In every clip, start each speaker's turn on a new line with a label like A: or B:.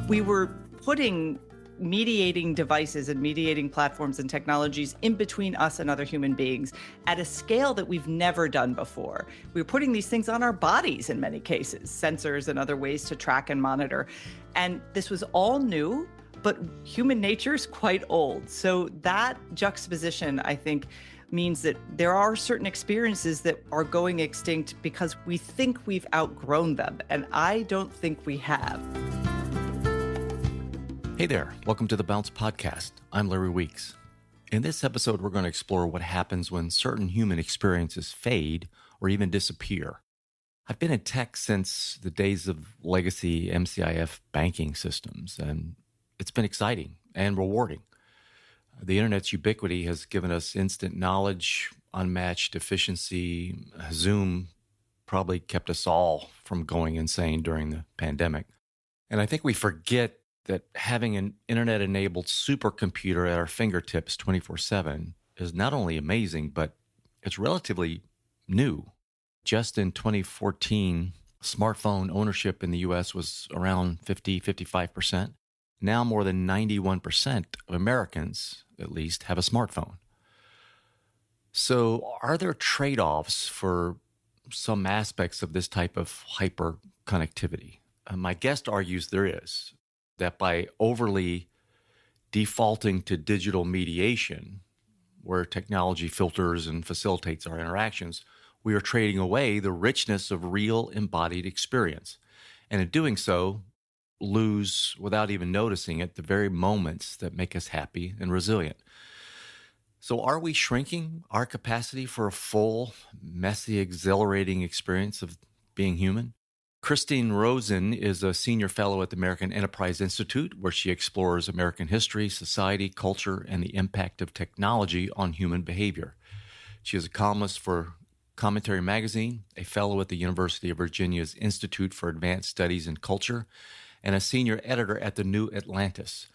A: We were putting mediating devices and mediating platforms and technologies in between us and other human beings at a scale that we've never done before. We were putting these things on our bodies in many cases, sensors and other ways to track and monitor. And this was all new, but human nature is quite old. So that juxtaposition, I think, means that there are certain experiences that are going extinct because we think we've outgrown them. And I don't think we have.
B: Hey there, welcome to the Bounce Podcast. I'm Larry Weeks. In this episode, we're going to explore what happens when certain human experiences fade or even disappear. I've been in tech since the days of legacy MCIF banking systems, and it's been exciting and rewarding. The internet's ubiquity has given us instant knowledge, unmatched efficiency. Zoom probably kept us all from going insane during the pandemic. And I think we forget that having an internet-enabled supercomputer at our fingertips 24/7 is not only amazing, but it's relatively new. Just in 2014, smartphone ownership in the U.S. was around 55%. Now more than 91% of Americans, at least, have a smartphone. So are there trade-offs for some aspects of this type of hyper-connectivity? My guest argues there is. That by overly defaulting to digital mediation, where technology filters and facilitates our interactions, we are trading away the richness of real embodied experience. And in doing so, lose, without even noticing it, the very moments that make us happy and resilient. So are we shrinking our capacity for a full, messy, exhilarating experience of being human? Christine Rosen is a senior fellow at the American Enterprise Institute, where she explores American history, society, culture, and the impact of technology on human behavior. She is a columnist for Commentary Magazine, a fellow at the University of Virginia's Institute for Advanced Studies in Culture, and a senior editor at the New Atlantis.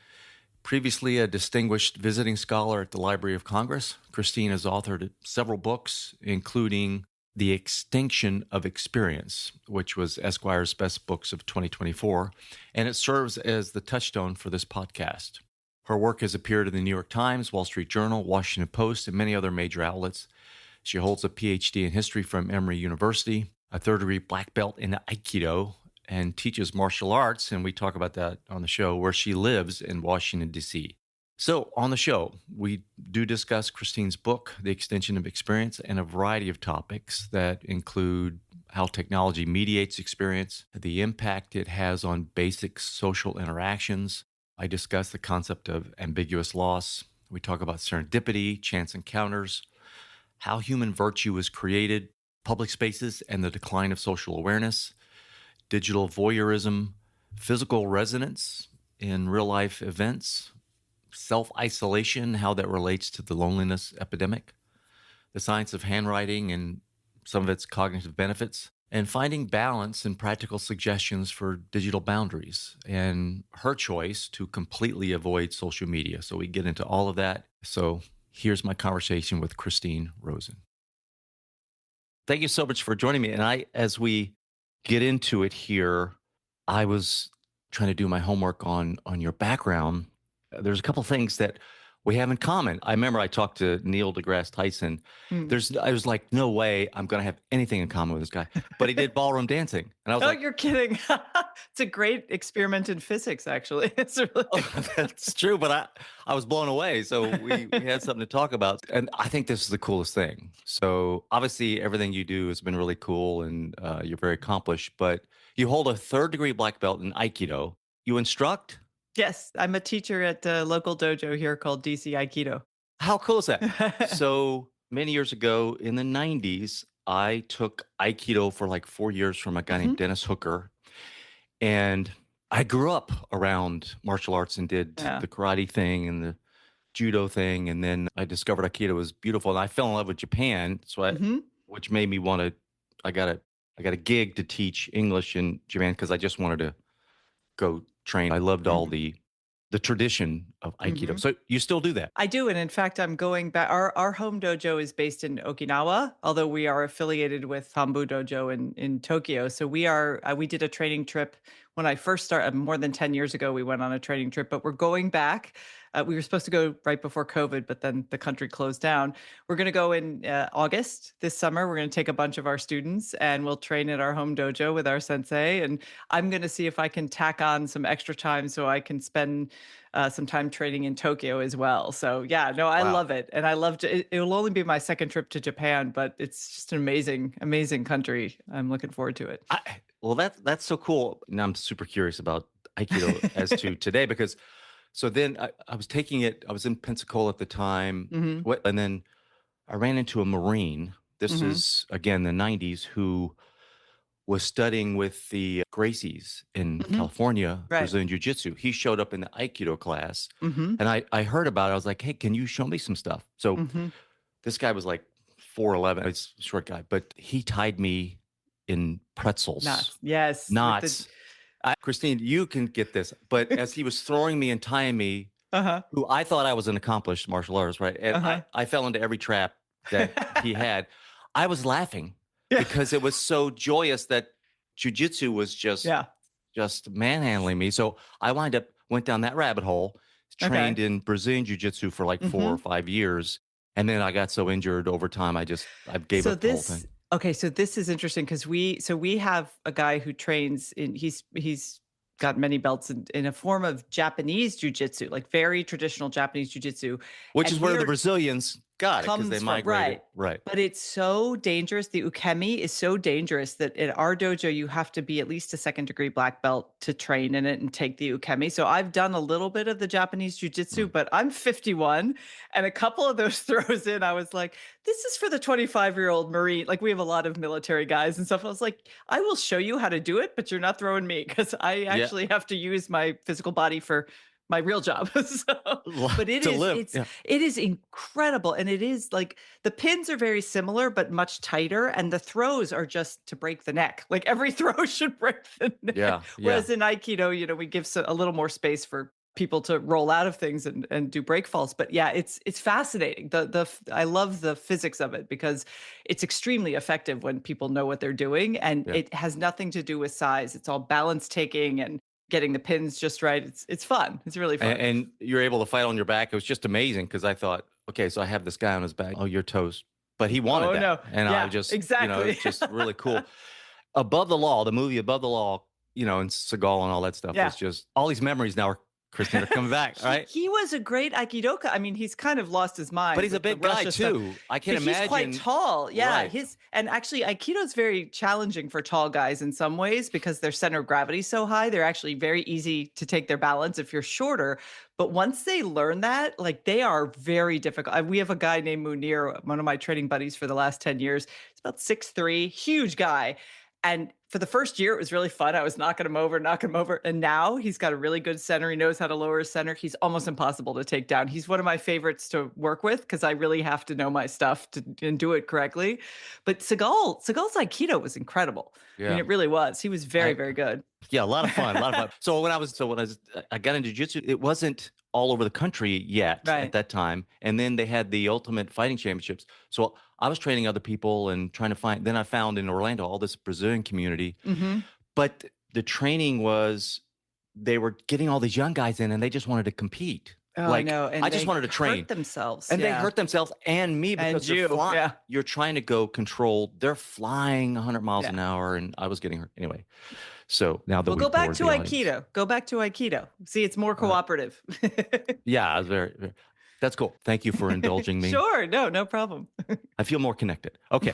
B: Previously a distinguished visiting scholar at the Library of Congress, Christine has authored several books, including The Extinction of Experience, which was Esquire's best books of 2024, and it serves as the touchstone for this podcast. Her work has appeared in the New York Times, Wall Street Journal, Washington Post, and many other major outlets. She holds a PhD in history from Emory University, a third-degree black belt in Aikido, and teaches martial arts, and we talk about that on the show, where she lives in Washington, D.C. So on the show, we do discuss Christine's book, The Extinction of Experience, and a variety of topics that include how technology mediates experience, the impact it has on basic social interactions. I discuss the concept of ambiguous loss. We talk about serendipity, chance encounters, how human virtue is created, public spaces and the decline of social awareness, digital voyeurism, physical resonance in real-life events, self-isolation, how that relates to the loneliness epidemic, the science of handwriting and some of its cognitive benefits, and finding balance and practical suggestions for digital boundaries, and her choice to completely avoid social media. So we get into all of that. So here's my conversation with Christine Rosen. Thank you so much for joining me. And as we get into it here, I was trying to do my homework on your background. There's a couple things that we have in common. I remember I talked to Neil deGrasse Tyson. I was like, no way I'm going to have anything in common with this guy. But he did ballroom dancing. And I was like,
A: you're kidding. It's a great experiment in physics, actually. It's really
B: that's true. But I was blown away. So we had something to talk about. And I think this is the coolest thing. So obviously everything you do has been really cool and you're very accomplished. But you hold a third-degree black belt in Aikido. You instruct?
A: Yes, I'm a teacher at a local dojo here called DC Aikido.
B: How cool is that? So many years ago in the 90s, I took Aikido for like 4 years from a guy named Dennis Hooker. And I grew up around martial arts and did the karate thing and the judo thing. And then I discovered Aikido was beautiful. And I fell in love with Japan, which made me want to, I got a gig to teach English in Japan because I just wanted to go train. I loved all the the tradition of Aikido.
A: Mhm.
B: So you still do that?
A: I do, and in fact, I'm going back. Our home dojo is based in Okinawa, although we are affiliated with Hambu Dojo in Tokyo. So we did a training trip when I first started more than 10 years ago. We went on a training trip, but we're going back. We were supposed to go right before COVID, but then the country closed down. We're going to go in August this summer. We're going to take a bunch of our students and we'll train at our home dojo with our sensei. And I'm going to see if I can tack on some extra time so I can spend some time training in Tokyo as well. So yeah, no, I
B: Wow.
A: love it, and I love to. It will only be my second trip to Japan, but it's just an amazing, amazing country. I'm looking forward to it.
B: Well, that's so cool. Now I'm super curious about Aikido as to today because so then I was taking it. I was in Pensacola at the time,
A: Hmm.
B: and then I ran into a Marine. This
A: Hmm.
B: is again the '90s who was studying with the Gracies in
A: Hmm.
B: California,
A: Right.
B: Brazilian Jiu Jitsu. He showed up in the Aikido class,
A: Hmm.
B: and I heard about it. I was like, "Hey, can you show me some stuff?" So
A: Hmm.
B: this guy was like 4'11". He's a short guy, but he tied me in pretzels
A: Nuts. Yes. With the.
B: knots. Christine, you can get this, but as he was throwing me and tying me,
A: Uh huh.
B: who I thought I was an accomplished martial artist, right? And
A: Uh huh.
B: I fell into every trap that he had. I was laughing
A: Yeah.
B: because it was so joyous that jujitsu was
A: Yeah.
B: just manhandling me. So I went down that rabbit hole,
A: Okay.
B: trained in Brazilian jiu-jitsu for like 4 or 5 years. And then I got so injured over time, I gave
A: So
B: up the whole
A: this
B: thing.
A: okay, so this is interesting because we have a guy who trains in he's got many belts in a form of Japanese jujitsu, like very traditional Japanese jujitsu,
B: Which
A: and
B: is where the
A: we're
B: Brazilians got it because they
A: comes from
B: migrated.
A: right.
B: Right.
A: But it's so dangerous. The ukemi is so dangerous that in our dojo you have to be at least a second degree black belt to train in it and take the ukemi. So I've done a little bit of the Japanese
B: Mm.
A: jiu-jitsu, but I'm 51 and a couple of those throws in I was like, this is for the 25-year-old Marine. Like we have a lot of military guys and stuff. I was like, I will show you how to do it, but you're not throwing me because I
B: Yeah.
A: actually have to use my physical body for my real job. So, but
B: To live.
A: it's
B: Yeah.
A: it is incredible. And it is like the pins are very similar, but much tighter. And the throws are just to break the neck. Like every throw should break the neck.
B: Yeah. Yeah.
A: Whereas in Aikido, we give a little more space for people to roll out of things and do break falls. But yeah, it's fascinating. I love the physics of it because it's extremely effective when people know what they're doing. And
B: Yeah.
A: it has nothing to do with size. It's all balance taking and getting the pins just right. It's fun. It's really fun.
B: And you're able to fight on your back. It was just amazing because I thought, okay, so I have this guy on his back. Oh, you're toast. But he wanted
A: Oh
B: that.
A: no.
B: And I
A: Yeah,
B: just,
A: exactly.
B: it's just really cool. Above the Law, the movie Above the Law, and Seagal and all that stuff
A: Yeah.
B: was just all these memories now are Christine are coming back, right?
A: He was a great aikidoka. I mean, he's kind of lost his
B: But
A: mind
B: he's a
A: with the
B: big guy
A: Russia stuff,
B: too. I
A: but
B: can't
A: he's quite
B: imagine.
A: tall. Yeah,
B: Right.
A: his and actually aikido's very challenging for tall guys in some ways because their center of gravity is so high. They're actually very easy to take their balance if you're shorter. But once they learn that, like they are very difficult. We have a guy named Munir, one of my training buddies for the last 10 years. He's about 6'3", huge guy. And for the first year, it was really fun. I was knocking him over, knocking him over. And now he's got a really good center. He knows how to lower his center. He's almost impossible to take down. He's one of my favorites to work with because I really have to know my stuff and do it correctly. But Seagal's Aikido was incredible. I mean,
B: Yeah.
A: it really was. He was very,
B: I
A: very good.
B: Yeah, a lot of fun, a lot of fun. I got into jiu-jitsu, it wasn't all over the country yet at
A: Right.
B: that time. And then they had the Ultimate Fighting Championships. So I was training other people and trying to find. Then I found in Orlando all this Brazilian community.
A: Hmm.
B: But the training was they were getting all these young guys in, and they just wanted to compete.
A: Oh, I
B: Like
A: know.
B: I
A: And
B: just
A: they
B: wanted to train.
A: hurt themselves.
B: And they
A: Yeah.
B: hurt themselves and me
A: And
B: because they're
A: you.
B: flying.
A: Yeah.
B: You're trying to go controlled. They're flying 100 miles
A: Yeah.
B: an hour, and I was getting hurt. Anyway, so now that
A: Well,
B: we've
A: go back
B: bored
A: to
B: the audience.
A: Aikido. Go back to Aikido. See, it's more
B: Uh,
A: cooperative.
B: yeah, I was that's cool. Thank you for indulging me.
A: Sure. No, no problem.
B: I feel more connected. Okay.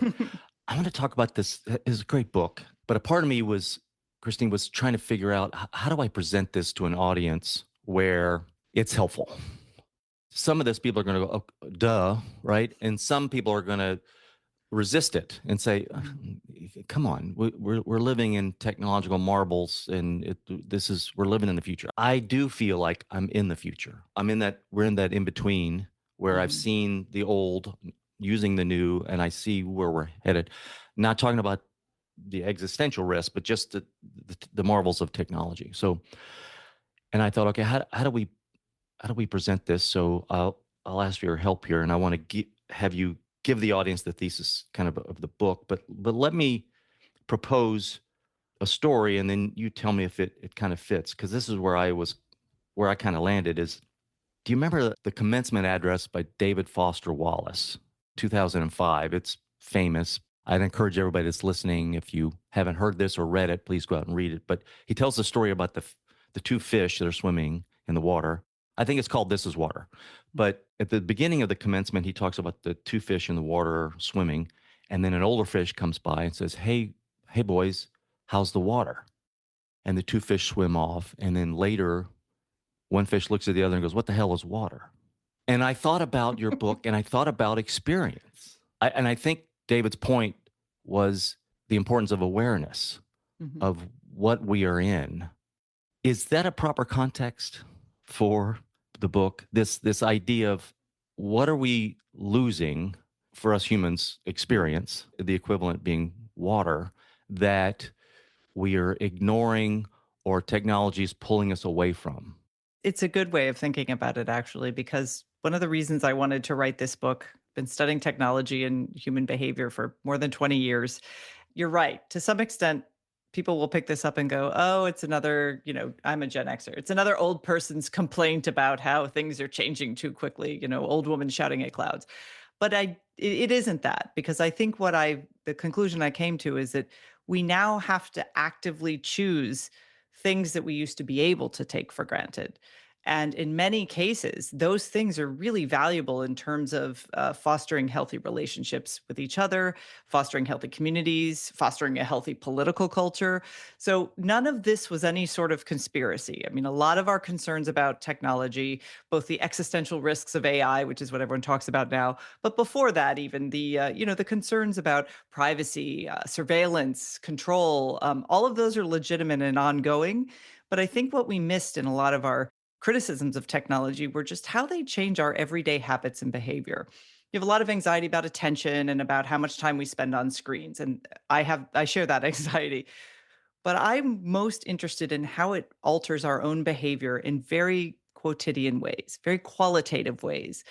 B: I want to talk about this. It's a great book, but a part of me Christine, was trying to figure out how do I present this to an audience where it's helpful? Some of this people are going to go, oh, duh, right? And some people are going to resist it and say, come on, we're living in technological marbles and we're living in the future. I do feel like I'm in the future. We're in that in between where I've
A: Mhm.
B: seen the old using the new and I see where we're headed. Not talking about the existential risk, but just the marvels of technology. So, and I thought, okay, how do we how do we present this? So I'll ask for your help here, and I want to have you give the audience the thesis kind of the book, but let me propose a story, and then you tell me if it kind of fits, because this is where I kind of landed is, do you remember the commencement address by David Foster Wallace, 2005? It's famous. I'd encourage everybody that's listening, if you haven't heard this or read it, please go out and read it. But he tells the story about the two fish that are swimming in the water. I think it's called This Is Water. But at the beginning of the commencement, he talks about the two fish in the water swimming. And then an older fish comes by and says, hey boys, how's the water? And the two fish swim off. And then later, one fish looks at the other and goes, what the hell is water? And I thought about your book and I thought about experience. And I think David's point was the importance of awareness of what we are in. Is that a proper context for the book? This idea of what are we losing for us humans, experience, the equivalent being water, that we are ignoring or technology is pulling us away from?
A: It's a good way of thinking about it, actually, because one of the reasons I wanted to write this book, been studying technology and human behavior for more than 20 years. You're right. To some extent, people will pick this up and go, oh, it's another, I'm a Gen Xer. It's another old person's complaint about how things are changing too quickly, old woman shouting at clouds. But it isn't that, because I think the conclusion I came to is that we now have to actively choose things that we used to be able to take for granted. And in many cases, those things are really valuable in terms of fostering healthy relationships with each other, fostering healthy communities, fostering a healthy political culture. So none of this was any sort of conspiracy. I mean, a lot of our concerns about technology, both the existential risks of AI, which is what everyone talks about now, but before that, even the concerns about privacy, surveillance, control, all of those are legitimate and ongoing. But I think what we missed in a lot of our criticisms of technology were just how they change our everyday habits and behavior. You have a lot of anxiety about attention and about how much time we spend on screens. And I share that anxiety. But I'm most interested in how it alters our own behavior in very quotidian ways, very qualitative ways.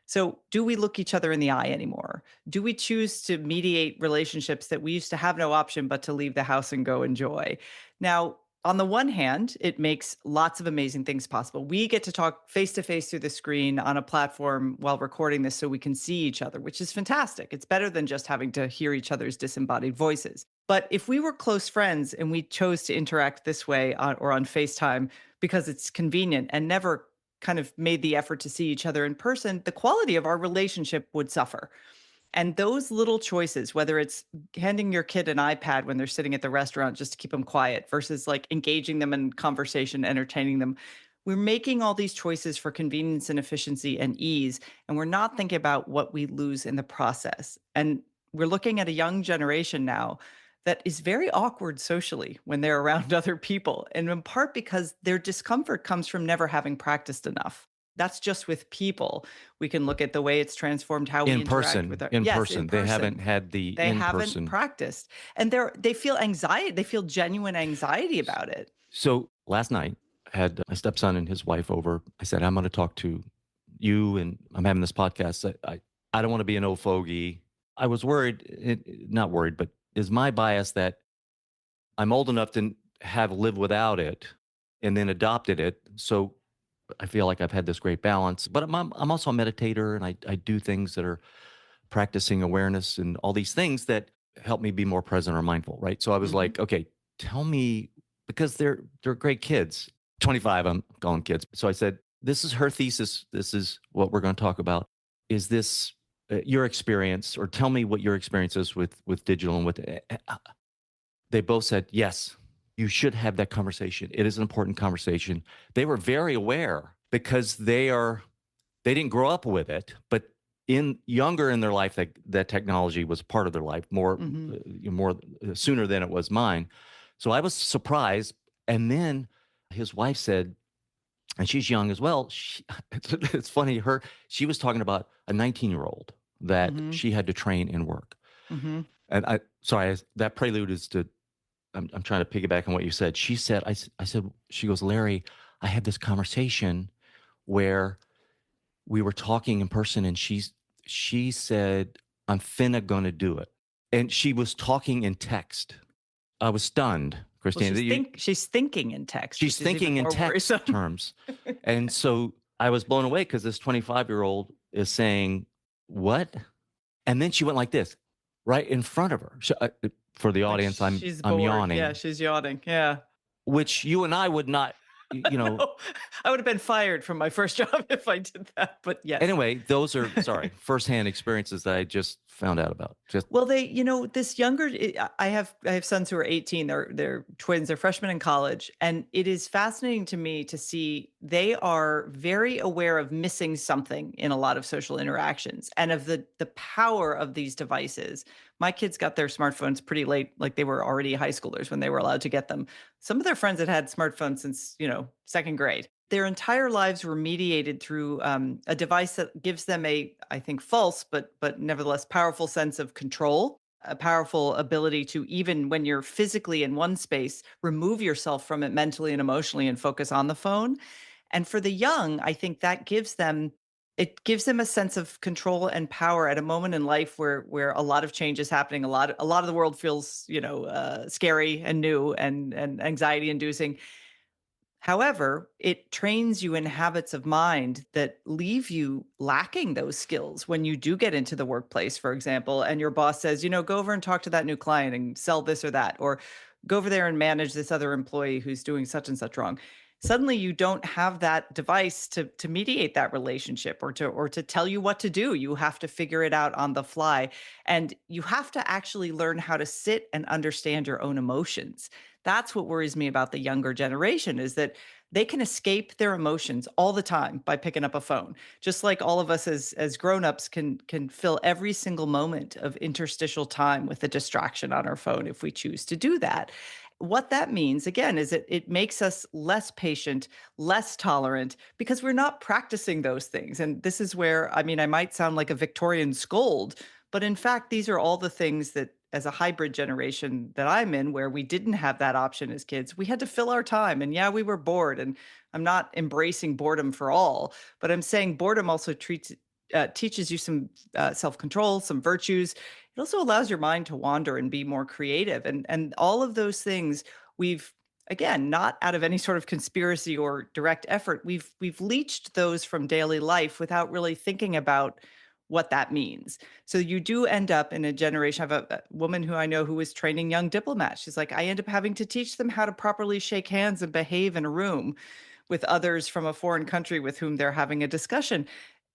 A: So, do we look each other in the eye anymore? Do we choose to mediate relationships that we used to have no option but to leave the house and go enjoy? Now, on the one hand, it makes lots of amazing things possible. We get to talk face to face through the screen on a platform while recording this so we can see each other, which is fantastic. It's better than just having to hear each other's disembodied voices. But if we were close friends and we chose to interact this way or on FaceTime because it's convenient and never kind of made the effort to see each other in person, the quality of our relationship would suffer. And those little choices, whether it's handing your kid an iPad when they're sitting at the restaurant just to keep them quiet versus like engaging them in conversation, entertaining them, we're making all these choices for convenience and efficiency and ease. And we're not thinking about what we lose in the process. And we're looking at a young generation now that is very awkward socially when they're around other people. And in part because their discomfort comes from never having practiced enough. That's just with people. We can look at the way it's transformed how we interact with our
B: in
A: yes,
B: person.
A: in
B: They
A: person.
B: haven't had the
A: They
B: in
A: haven't
B: person.
A: practiced. And they feel anxiety. They feel genuine anxiety about it.
B: So last night, I had my stepson and his wife over. I said, I'm going to talk to you, and I'm having this podcast. I don't want to be an old fogey. I was worried, not worried, but is my bias that I'm old enough to have lived without it and then adopted it. So I feel like I've had this great balance. But I'm also a meditator, and I do things that are practicing awareness and all these things that help me be more present or mindful, right? So I was
A: Mhm.
B: like, okay, tell me, because they're great kids. 25, I'm calling kids. So I said, this is her thesis. This is what we're going to talk about. Is this your experience, or tell me what your experience is with digital and with. They both said yes. You should have that conversation. It is an important conversation. They were very aware because they didn't grow up with it, but in younger in their life, that technology was part of their life
A: Mhm.
B: more sooner than it was mine. So I was surprised. And then his wife said, and she's young as well. It's funny. She was talking about a 19-year-old that
A: Mhm.
B: she had to train in work.
A: Mhm.
B: And that prelude is to. I'm trying to piggyback on what you said. She said, I said, she goes, Larry, I had this conversation where we were talking in person and she said, "I'm finna gonna do it." And she was talking in text. I was stunned,
A: Well,
B: Christine.
A: she's thinking in text,
B: She's
A: which is even
B: thinking in
A: more
B: text
A: worrisome.
B: terms. And so I was blown away because this 25-year-old is saying, "What?" And then she went like this, right in front of her. For the
A: Like
B: audience,
A: she's
B: I'm
A: bored. Yeah,
B: yawning,
A: she's yawning. Yeah.
B: which you and I would not,
A: I know. I would have been fired from my first job if I did that. But yes.
B: Anyway, those are, sorry, firsthand experiences that I just found out about. Just
A: Well, this younger, I have sons who are 18. They're twins. They're freshmen in college, and it is fascinating to me to see they are very aware of missing something in a lot of social interactions and of the power of these devices. My kids got their smartphones pretty late, like they were already high schoolers when they were allowed to get them. Some of their friends had smartphones since second grade. Their entire lives were mediated through a device that gives them I think, false but nevertheless powerful sense of control, a powerful ability to, even when you're physically in one space, remove yourself from it mentally and emotionally and focus on the phone. And for the young, I think that gives them a sense of control and power at a moment in life where a lot of change is happening. A lot of the world feels scary and new and anxiety inducing. However, it trains you in habits of mind that leave you lacking those skills when you do get into the workplace, for example, and your boss says, go over and talk to that new client and sell this or that, or go over there and manage this other employee who's doing such and such wrong. Suddenly you don't have that device to mediate that relationship or to tell you what to do. You have to figure it out on the fly. And you have to actually learn how to sit and understand your own emotions. That's what worries me about the younger generation, is that they can escape their emotions all the time by picking up a phone. Just like all of us as grown-ups can fill every single moment of interstitial time with a distraction on our phone if we choose to do that. What that means, again, is it makes us less patient, less tolerant, because we're not practicing those things. And this is where, I mean, I might sound like a Victorian scold, but in fact, these are all the things that, as a hybrid generation that I'm in, where we didn't have that option as kids, we had to fill our time. And yeah, we were bored. And I'm not embracing boredom for all, but I'm saying boredom also teaches you some self control, some virtues. It also allows your mind to wander and be more creative. And all of those things we've, again, not out of any sort of conspiracy or direct effort, we've leached those from daily life without really thinking about what that means. So you do end up in a generation. I have a woman who I know who was training young diplomats. She's like, I end up having to teach them how to properly shake hands and behave in a room with others from a foreign country with whom they're having a discussion.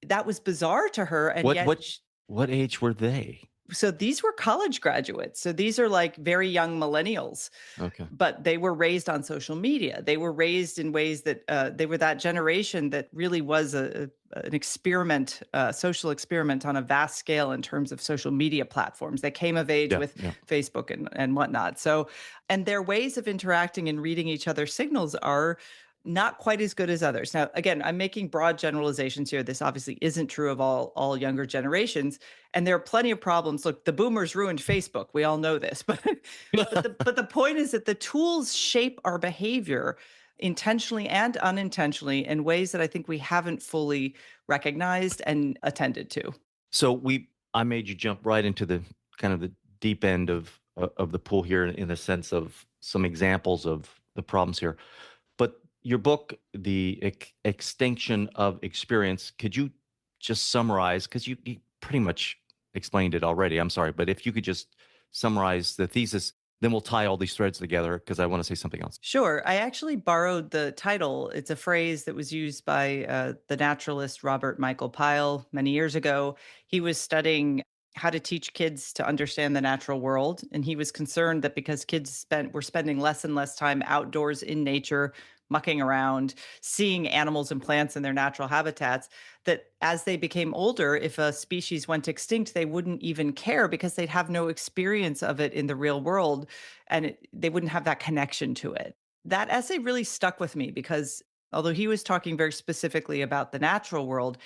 A: That was bizarre to her, and
B: what
A: yet
B: what what age were they?
A: so these were college graduates. So these are like very young millennials,
B: Okay.
A: but they were raised on social media. They were raised in ways that they were that generation that really was an experiment, social experiment on a vast scale in terms of social media platforms. They came of age
B: Yeah,
A: with
B: yeah.
A: Facebook and whatnot. So, and their ways of interacting and reading each other's signals are not quite as good as others. Now, again, I'm making broad generalizations here. This obviously isn't true of all younger generations, and there are plenty of problems. Look, the boomers ruined Facebook. We all know this, but the point is that the tools shape our behavior intentionally and unintentionally in ways that I think we haven't fully recognized and attended to.
B: So I made you jump right into the kind of the deep end of the pool here in the sense of some examples of the problems here. But your book, The Extinction of Experience, could you just summarize? Because you pretty much explained it already. I'm sorry, but if you could just summarize the thesis, then we'll tie all these threads together because I want to say something else.
A: Sure. I actually borrowed the title. It's a phrase that was used by the naturalist Robert Michael Pyle many years ago. He was studying how to teach kids to understand the natural world. And he was concerned that because were spending less and less time outdoors in nature, mucking around, seeing animals and plants in their natural habitats, that as they became older, if a species went extinct, they wouldn't even care because they'd have no experience of it in the real world, and they wouldn't have that connection to it. That essay really stuck with me because although he was talking very specifically about the natural world,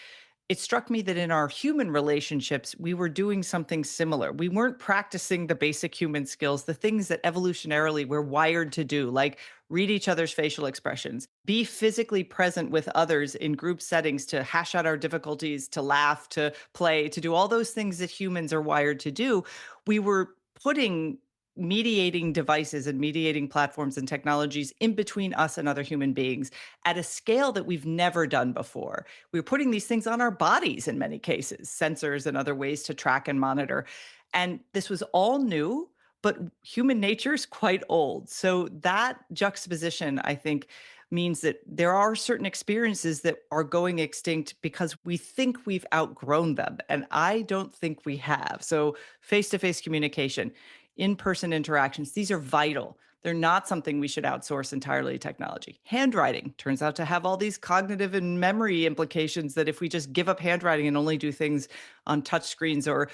A: it struck me that in our human relationships, we were doing something similar. We weren't practicing the basic human skills, the things that evolutionarily we're wired to do, like read each other's facial expressions, be physically present with others in group settings to hash out our difficulties, to laugh, to play, to do all those things that humans are wired to do. We were putting mediating devices and mediating platforms and technologies in between us and other human beings at a scale that we've never done before. We're putting these things on our bodies in many cases, sensors and other ways to track and monitor. And this was all new, but human nature is quite old. So that juxtaposition, I think, means that there are certain experiences that are going extinct because we think we've outgrown them. And I don't think we have. So face to face communication, in person interactions, these are vital. They're not something we should outsource entirely to technology. Handwriting turns out to have all these cognitive and memory implications that if we just give up handwriting and only do things on touch screens or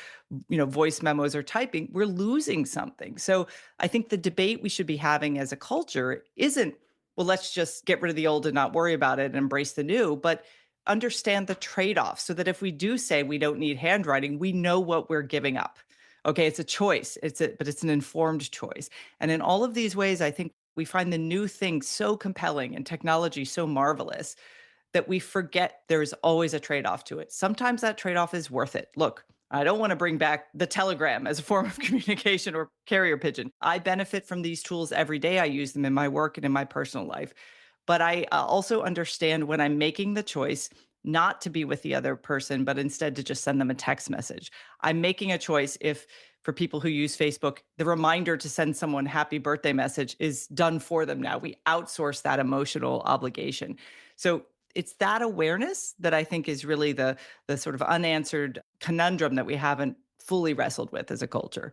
A: voice memos or typing, we're losing something. So I think the debate we should be having as a culture isn't, well, let's just get rid of the old and not worry about it and embrace the new, but understand the trade-off so that if we do say we don't need handwriting, we know what we're giving up. Okay, it's a choice. But it's an informed choice. And in all of these ways, I think we find the new thing so compelling and technology so marvelous that we forget there's always a trade-off to it. Sometimes that trade-off is worth it. Look, I don't want to bring back the telegram as a form of communication or carrier pigeon. I benefit from these tools every day. I use them in my work and in my personal life. But I also understand when I'm making the choice not to be with the other person, but instead to just send them a text message. I'm making a choice if, for people who use Facebook, the reminder to send someone happy birthday message is done for them now. We outsource that emotional obligation. So it's that awareness that I think is really the sort of unanswered conundrum that we haven't fully wrestled with as a culture.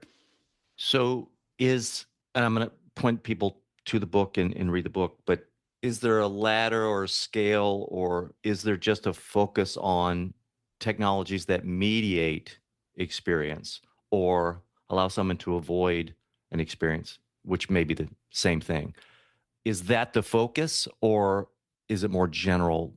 B: So and I'm going to point people to the book and read the book, but is there a ladder or a scale, or is there just a focus on technologies that mediate experience or allow someone to avoid an experience, which may be the same thing? Is that the focus, or is it more general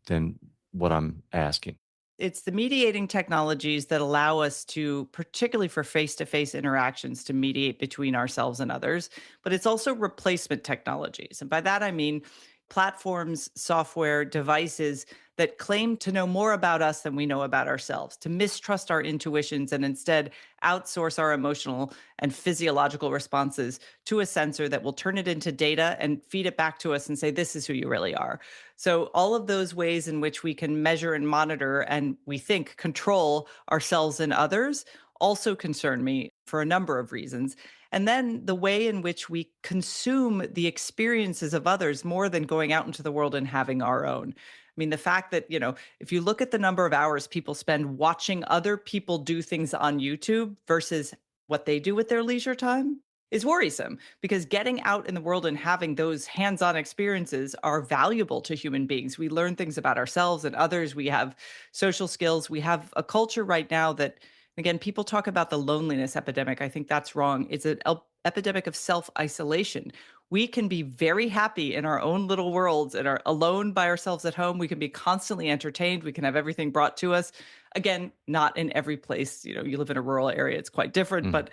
B: than what I'm asking?
A: It's the mediating technologies that allow us to, particularly for face-to-face interactions, to mediate between ourselves and others. But it's also replacement technologies. And by that, I mean platforms, software, devices that claim to know more about us than we know about ourselves, to mistrust our intuitions and instead outsource our emotional and physiological responses to a sensor that will turn it into data and feed it back to us and say, this is who you really are. So all of those ways in which we can measure and monitor and we think control ourselves and others also concern me for a number of reasons. And then the way in which we consume the experiences of others more than going out into the world and having our own. I mean, the fact that, if you look at the number of hours people spend watching other people do things on YouTube versus what they do with their leisure time is worrisome, because getting out in the world and having those hands-on experiences are valuable to human beings. We learn things about ourselves and others. We have social skills. We have a culture right now that, again, people talk about the loneliness epidemic. I think that's wrong. It's an epidemic of self-isolation. We can be very happy in our own little worlds and are alone by ourselves at home. We can be constantly entertained. We can have everything brought to us. Again, not in every place. You live in a rural area, it's quite different, but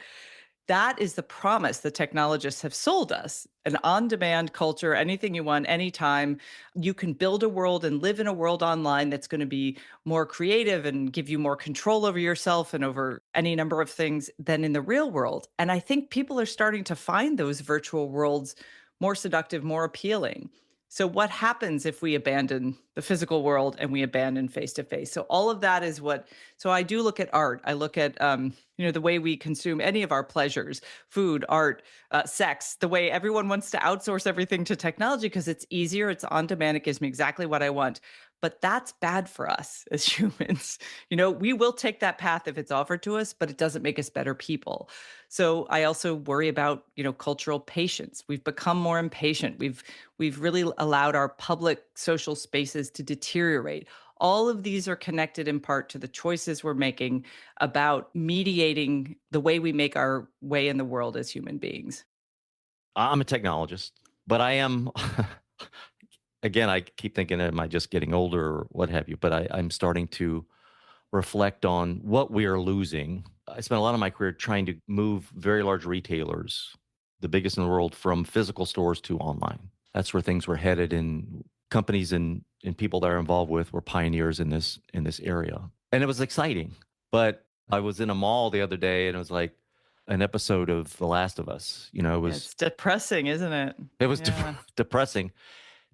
A: that is the promise the technologists have sold us: an on-demand culture, anything you want, anytime. You can build a world and live in a world online that's going to be more creative and give you more control over yourself and over any number of things than in the real world. And I think people are starting to find those virtual worlds more seductive, more appealing. So what happens if we abandon the physical world and we abandon face-to-face? So all of that is so I do look at art. I look at, the way we consume any of our pleasures, food, art, sex, the way everyone wants to outsource everything to technology because it's easier, it's on demand, it gives me exactly what I want. But that's bad for us as humans. We will take that path if it's offered to us, but it doesn't make us better people. So I also worry about, cultural patience. We've become more impatient. We've really allowed our public social spaces to deteriorate. All of these are connected in part to the choices we're making about mediating the way we make our way in the world as human beings.
B: I'm a technologist, but I am, again, I keep thinking, am I just getting older or what have you? But I'm starting to reflect on what we are losing. I spent a lot of my career trying to move very large retailers, the biggest in the world, from physical stores to online. That's where things were headed, and companies and people that are involved with were pioneers in this area. And it was exciting. But I was in a mall the other day and it was like an episode of The Last of Us. You know,
A: Yeah, it's depressing, isn't it?
B: it was
A: Yeah.
B: depressing.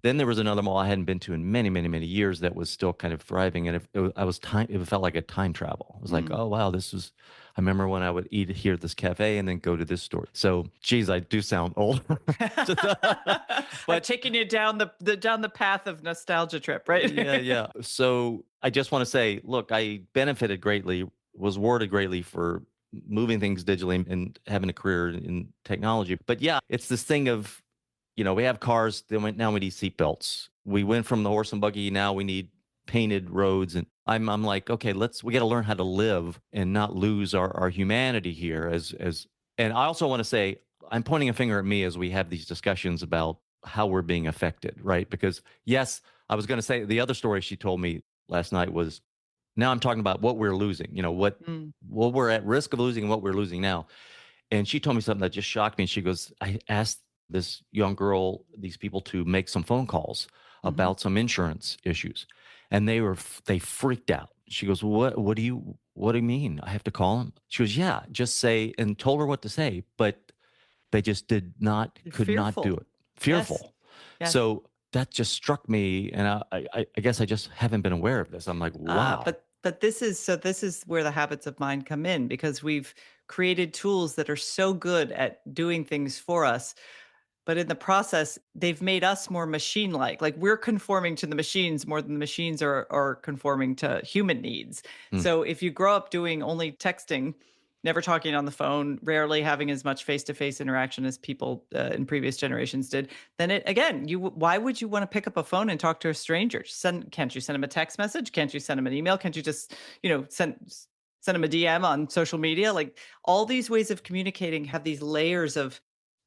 B: Then there was another mall I hadn't been to in many, many, many years that was still kind of thriving, and it felt like a time travel. It was like,
A: Mm.
B: oh wow, this was. I remember when I would eat here at this cafe and then go to this store. So, geez, I do sound old,
A: I've
B: but
A: taken you down the path of nostalgia trip, right?
B: yeah, yeah. So I just want to say, look, I benefited greatly, was rewarded greatly for moving things digitally and having a career in technology. But yeah, it's this thing of, we have cars, now we need seatbelts. We went from the horse and buggy, now we need painted roads. And I'm like, okay, we got to learn how to live and not lose our humanity here and I also want to say, I'm pointing a finger at me as we have these discussions about how we're being affected, right? Because yes, I was going to say the other story she told me last night was, now I'm talking about what we're losing,
A: Mm.
B: what we're at risk of losing and what we're losing now. And she told me something that just shocked me. She goes, I asked this young girl, these people, to make some phone calls
A: Mhm.
B: about some insurance issues. And they freaked out. She goes, what do you mean? I have to call him? She goes, yeah, just say, and told her what to say, but they just could not do
A: Fearful.
B: it.
A: Yes.
B: Fearful.
A: Yes.
B: So that just struck me. And I guess I just haven't been aware of this. I'm like, wow.
A: But this is where the habits of mind come in, because we've created tools that are so good at doing things for us, but in the process, they've made us more machine-like. Like, we're conforming to the machines more than the machines are conforming to human needs.
B: Hmm.
A: So if you grow up doing only texting, never talking on the phone, rarely having as much face-to-face interaction as people in previous generations did, then why would you want to pick up a phone and talk to a stranger? Can't you send them a text message? Can't you send them an email? Can't you just, send them a DM on social media? Like, all these ways of communicating have these layers of,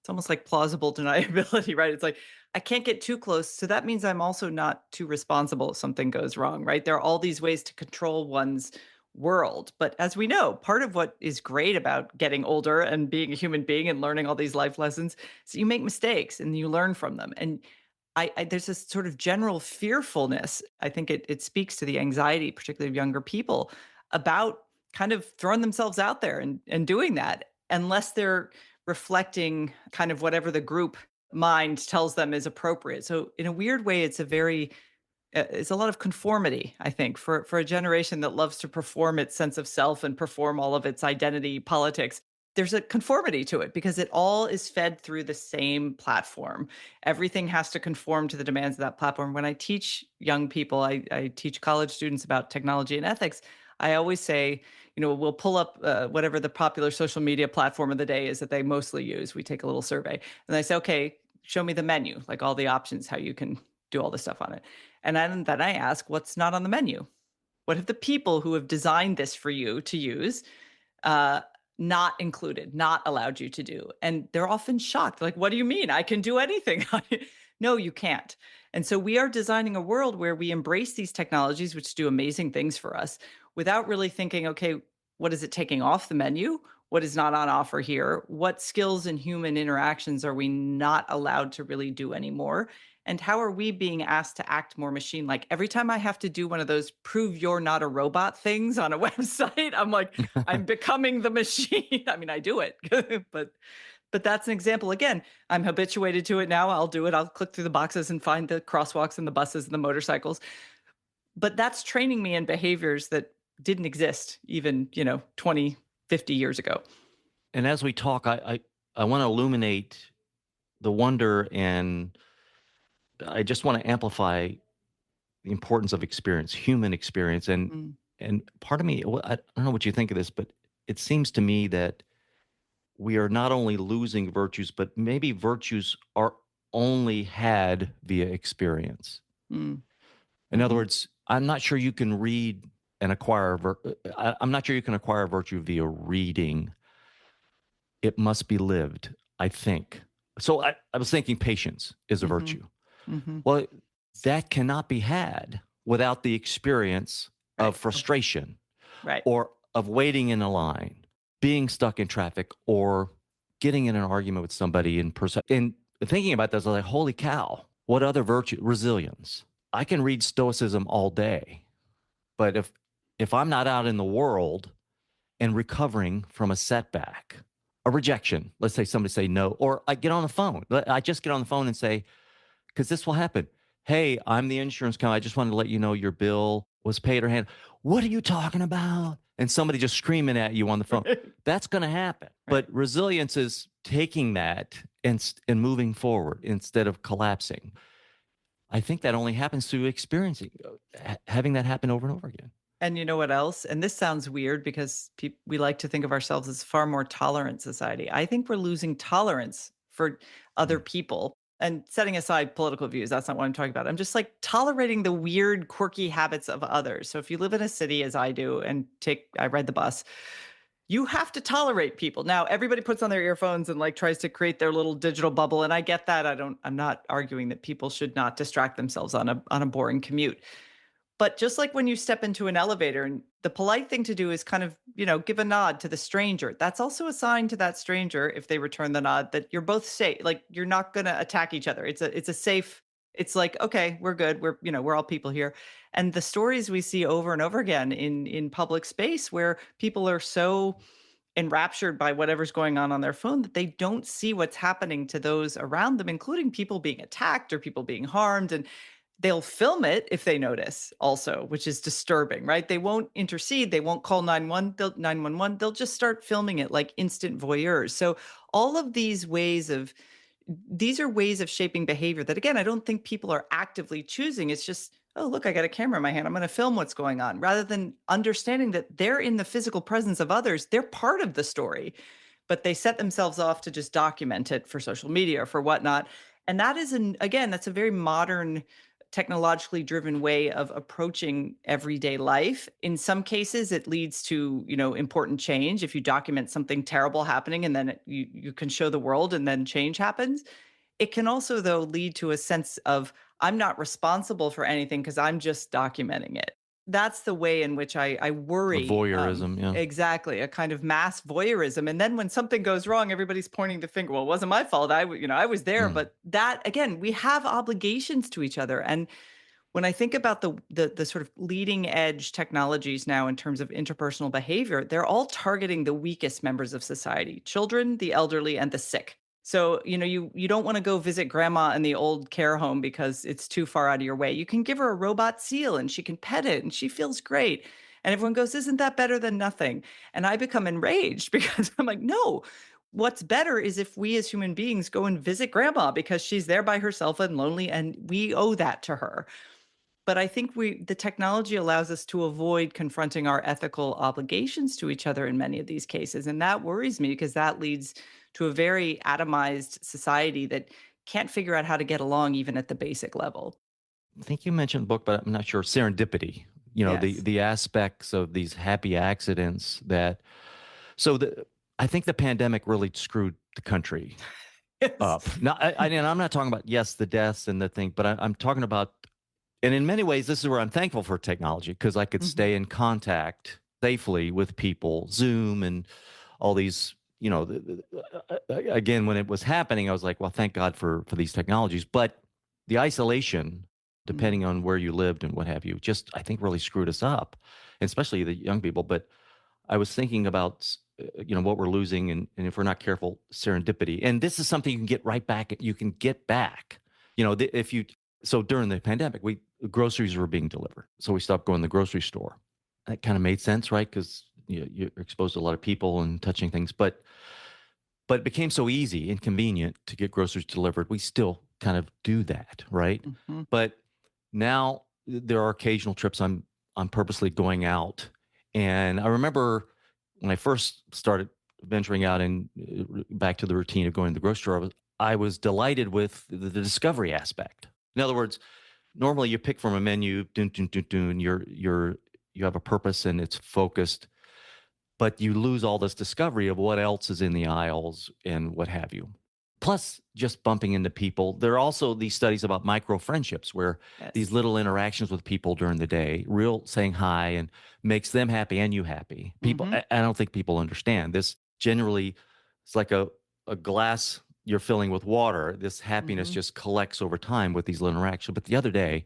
A: it's almost like plausible deniability, right? It's like, I can't get too close. So that means I'm also not too responsible if something goes wrong, right? There are all these ways to control one's world. But as we know, part of what is great about getting older and being a human being and learning all these life lessons is you make mistakes and you learn from them. And there's this sort of general fearfulness. I think it speaks to the anxiety, particularly of younger people, about kind of throwing themselves out there and doing that, unless they're reflecting kind of whatever the group mind tells them is appropriate. So in a weird way, it's a lot of conformity, I think, for a generation that loves to perform its sense of self and perform all of its identity politics. There's a conformity to it because it all is fed through the same platform. Everything has to conform to the demands of that platform. When I teach young people, I teach college students about technology and ethics. I always say, we'll pull up whatever the popular social media platform of the day is that they mostly use. We take a little survey and I say, okay, show me the menu, like all the options, how you can do all this stuff on it. And then I ask, what's not on the menu? What have the people who have designed this for you to use uh, not included, not allowed you to do? And they're often shocked. Like, what do you mean? I can do anything. No, you can't. And so we are designing a world where we embrace these technologies, which do amazing things for us, without really thinking, okay, what is it taking off the menu? What is not on offer here? What skills and human interactions are we not allowed to really do anymore? And how are we being asked to act more machine like? Every time I have to do one of those prove you're not a robot things on a website, I'm like, I'm becoming the machine. I mean, I do it, but that's an example. Again, I'm habituated to it now. I'll do it. I'll click through the boxes and find the crosswalks and the buses and the motorcycles. But that's training me in behaviors that didn't exist even, 20, 50 years ago.
B: And as we talk, I want to illuminate the wonder, and I just want to amplify the importance of experience, human experience.
A: Mm.
B: And part of me, I don't know what you think of this, but it seems to me that we are not only losing virtues, but maybe virtues are only had via experience.
A: Mm.
B: In other
A: Mhm.
B: words, I'm not sure you can read and acquire. I'm not sure you can acquire virtue via reading. It must be lived, I think. So I was thinking patience is a
A: Mhm.
B: virtue.
A: Mhm.
B: Well, that cannot be had without the experience
A: Right.
B: of frustration.
A: Right.
B: or of waiting in a line, being stuck in traffic, or getting in an argument with somebody in person. And thinking about this, I was like, holy cow, what other virtue? Resilience. I can read Stoicism all day, but if I'm not out in the world and recovering from a setback, a rejection, let's say somebody say no, or I get on the phone. I just get on the phone and say, because this will happen. Hey, I'm the insurance company. I just wanted to let you know your bill was paid or handled. What are you talking about? And somebody just screaming at you on the phone.
A: Right.
B: That's going to happen. But resilience is taking that and moving forward instead of collapsing. I think that only happens through experiencing, having that happen over and over again.
A: And you know what else? And this sounds weird because we like to think of ourselves as far more tolerant society. I think we're losing tolerance for other
B: Mm.
A: people. And setting aside political views, that's not what I'm talking about. I'm just like tolerating the weird, quirky habits of others. So if you live in a city as I do and I ride the bus, you have to tolerate people. Now, everybody puts on their earphones and like tries to create their little digital bubble. And I get that. I'm not arguing that people should not distract themselves on a boring commute. But just like when you step into an elevator and the polite thing to do is kind of, give a nod to the stranger. That's also a sign to that stranger, if they return the nod, that you're both safe. Like you're not going to attack each other. It's a safe, it's like, okay, we're good. We're all people here. And the stories we see over and over again in public space where people are so enraptured by whatever's going on their phone that they don't see what's happening to those around them, including people being attacked or people being harmed. And they'll film it if they notice also, which is disturbing, right? They won't intercede. They won't call 911. They'll just start filming it like instant voyeurs. So all of these are ways of shaping behavior that, again, I don't think people are actively choosing. It's just, oh, look, I got a camera in my hand. I'm going to film what's going on, rather than understanding that they're in the physical presence of others. They're part of the story, but they set themselves off to just document it for social media or for whatnot. And that is, again, that's a very modern, technologically driven way of approaching everyday life. In some cases, it leads to, important change. If you document something terrible happening and then you can show the world and then change happens. It can also, though, lead to a sense of I'm not responsible for anything because I'm just documenting it. That's the way in which I
B: A
A: worry.
B: voyeurism, yeah.
A: Exactly, a kind of mass voyeurism. And then when something goes wrong, everybody's pointing the finger. Well, it wasn't my fault. I was there.
B: Mm.
A: But that, again, we have obligations to each other. And when I think about the sort of leading edge technologies now in terms of interpersonal behavior, they're all targeting the weakest members of society: children, the elderly, and the sick. So, you don't want to go visit grandma in the old care home because it's too far out of your way. You can give her a robot seal and she can pet it and she feels great. And everyone goes, "Isn't that better than nothing?" And I become enraged because I'm like, no, what's better is if we as human beings go and visit grandma because she's there by herself and lonely, and we owe that to her. But I think the technology allows us to avoid confronting our ethical obligations to each other in many of these cases. And that worries me because that leads to a very atomized society that can't figure out how to get along even at the basic level.
B: I think you mentioned book, but I'm not sure. Serendipity.
A: Yes.
B: The aspects of these happy accidents that. So I think the pandemic really screwed the country up.
A: Yes.
B: Now, and I'm not talking about the deaths and the thing, but I'm talking about, and in many ways, this is where I'm thankful for technology because I could
A: Mhm.
B: stay in contact safely with people, Zoom and all these. Again, when it was happening, I was like, well, thank God for these technologies. But the isolation, depending on where you lived and what have you, just I think really screwed us up, especially the young people. But I was thinking about what we're losing, and if we're not careful, serendipity. And this is something you can get right back. You can get back. If you so during the pandemic, groceries were being delivered, so we stopped going to the grocery store. That kind of made sense, right? Because you're exposed to a lot of people and touching things, but it became so easy and convenient to get groceries delivered. We still kind of do that, right?
A: Mhm.
B: But now there are occasional trips I'm purposely going out. And I remember when I first started venturing out and back to the routine of going to the grocery store, I was delighted with the discovery aspect. In other words, normally you pick from a menu, dun, dun, dun, dun, you have a purpose and it's focused, but you lose all this discovery of what else is in the aisles and what have you. plus just bumping into people. There are also these studies about micro friendships where these
A: Yes.
B: little interactions with people during the day, real saying hi and makes them happy and you happy. People,
A: Hmm.
B: I don't think people understand this. Generally, it's like a glass you're filling with water. This happiness
A: Hmm.
B: just collects over time with these little interactions. But the other day,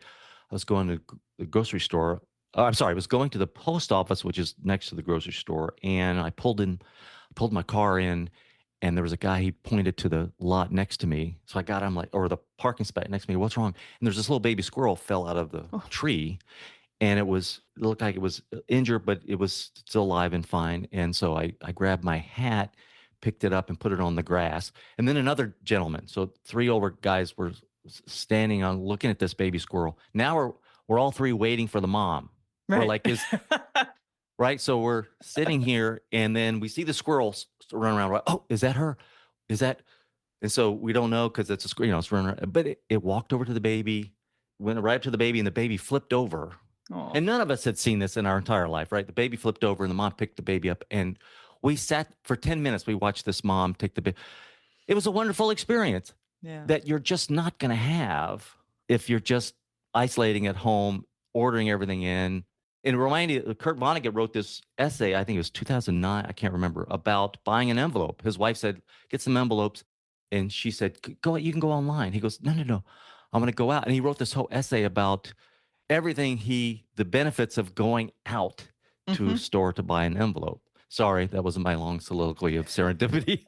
B: I was going to the grocery store. I'm sorry, I was going to the post office, which is next to the grocery store, and I pulled my car in, and there was a guy. He pointed to the lot next to me, so I got him like, or the parking spot next to me. What's wrong? And there's this little baby squirrel fell out of the
A: Oh,
B: tree, and it looked like it was injured, but it was still alive and fine. And so I grabbed my hat, picked it up, and put it on the grass. And then another gentleman. So three older guys were standing on looking at this baby squirrel. Now we're all three waiting for the mom. We're
A: right.
B: like, is right. So we're sitting here, and then we see the squirrels run around. Right? Oh, is that her? Is that? And so we don't know because it's a squirrel, it's running around. But it walked over to the baby, went right up to the baby, and the baby flipped over.
A: Oh,
B: And none of us had seen this in our entire life, right? The baby flipped over, and the mom picked the baby up, and we sat for 10 minutes. We watched this mom take the baby. It was a wonderful experience
A: yeah.
B: that you're just not going to have if you're just isolating at home, ordering everything in. And reminding Kurt Vonnegut wrote this essay, I think it was 2009, I can't remember, about buying an envelope. His wife said, "Get some envelopes." And she said, "Go, you can go online." He goes, "No. I'm going to go out." And he wrote this whole essay about everything the benefits of going out to a
A: Hmm.
B: store to buy an envelope. Sorry, that wasn't my long soliloquy of serendipity.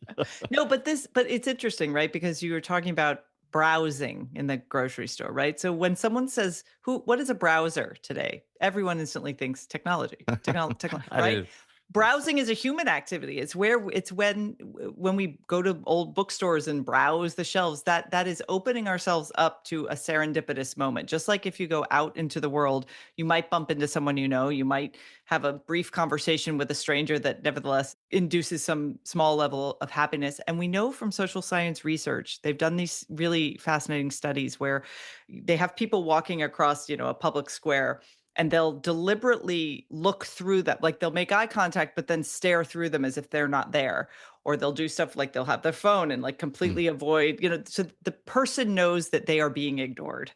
A: No, but it's interesting, right? Because you were talking about browsing in the grocery store, right? So when someone says, what is a browser today? Everyone instantly thinks technology,
B: I
A: right?
B: did.
A: Browsing is a human activity. It's when we go to old bookstores and browse the shelves, that is opening ourselves up to a serendipitous moment. Just like if you go out into the world, you might bump into someone you know, you might have a brief conversation with a stranger that nevertheless induces some small level of happiness. And we know from social science research, they've done these really fascinating studies where they have people walking across, a public square, and they'll deliberately look through that. Like they'll make eye contact, but then stare through them as if they're not there. Or they'll do stuff like they'll have their phone and like
B: Mm.
A: completely avoid, so the person knows that they are being ignored.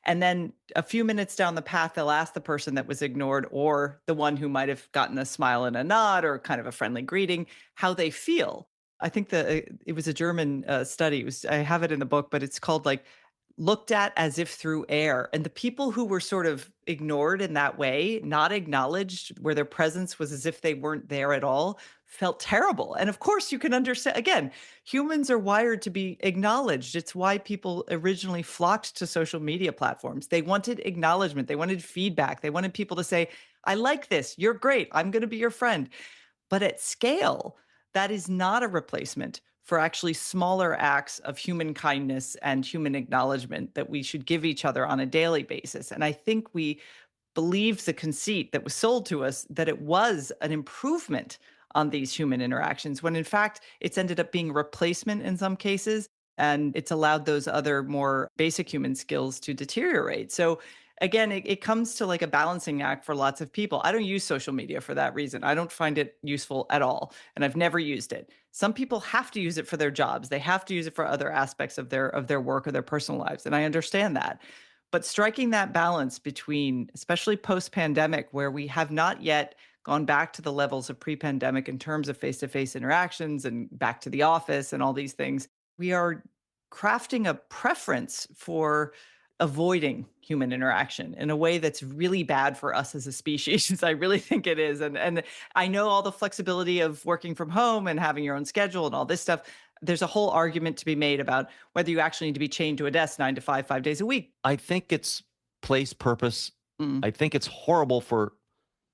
A: And then a few minutes down the path, they'll ask the person that was ignored or the one who might have gotten a smile and a nod or kind of a friendly greeting, how they feel. I think it was a German study. I have it in the book, but it's called like looked at as if through air. And the people who were sort of ignored in that way, not acknowledged, where their presence was as if they weren't there at all, felt terrible. And of course, you can understand, again, humans are wired to be acknowledged. It's why people originally flocked to social media platforms. They wanted acknowledgement, they wanted feedback, they wanted people to say, I like this, you're great, I'm going to be your friend. But at scale, that is not a replacement for actually smaller acts of human kindness and human acknowledgement that we should give each other on a daily basis. And I think we believed the conceit that was sold to us that it was an improvement on these human interactions, when in fact, it's ended up being a replacement in some cases. And it's allowed those other more basic human skills to deteriorate. So again, it comes to like a balancing act for lots of people. I don't use social media for that reason. I don't find it useful at all. And I've never used it. Some people have to use it for their jobs. They have to use it for other aspects of their work or their personal lives. And I understand that. But striking that balance between, especially post pandemic, where we have not yet gone back to the levels of pre pandemic in terms of face to face interactions and back to the office and all these things, we are crafting a preference for avoiding human interaction in a way that's really bad for us as a species. I really think it is. And I know all the flexibility of working from home and having your own schedule and all this stuff. There's a whole argument to be made about whether you actually need to be chained to a desk 9 to 5, 5 days a week.
B: I think it's place purpose.
A: Mm.
B: I think it's horrible for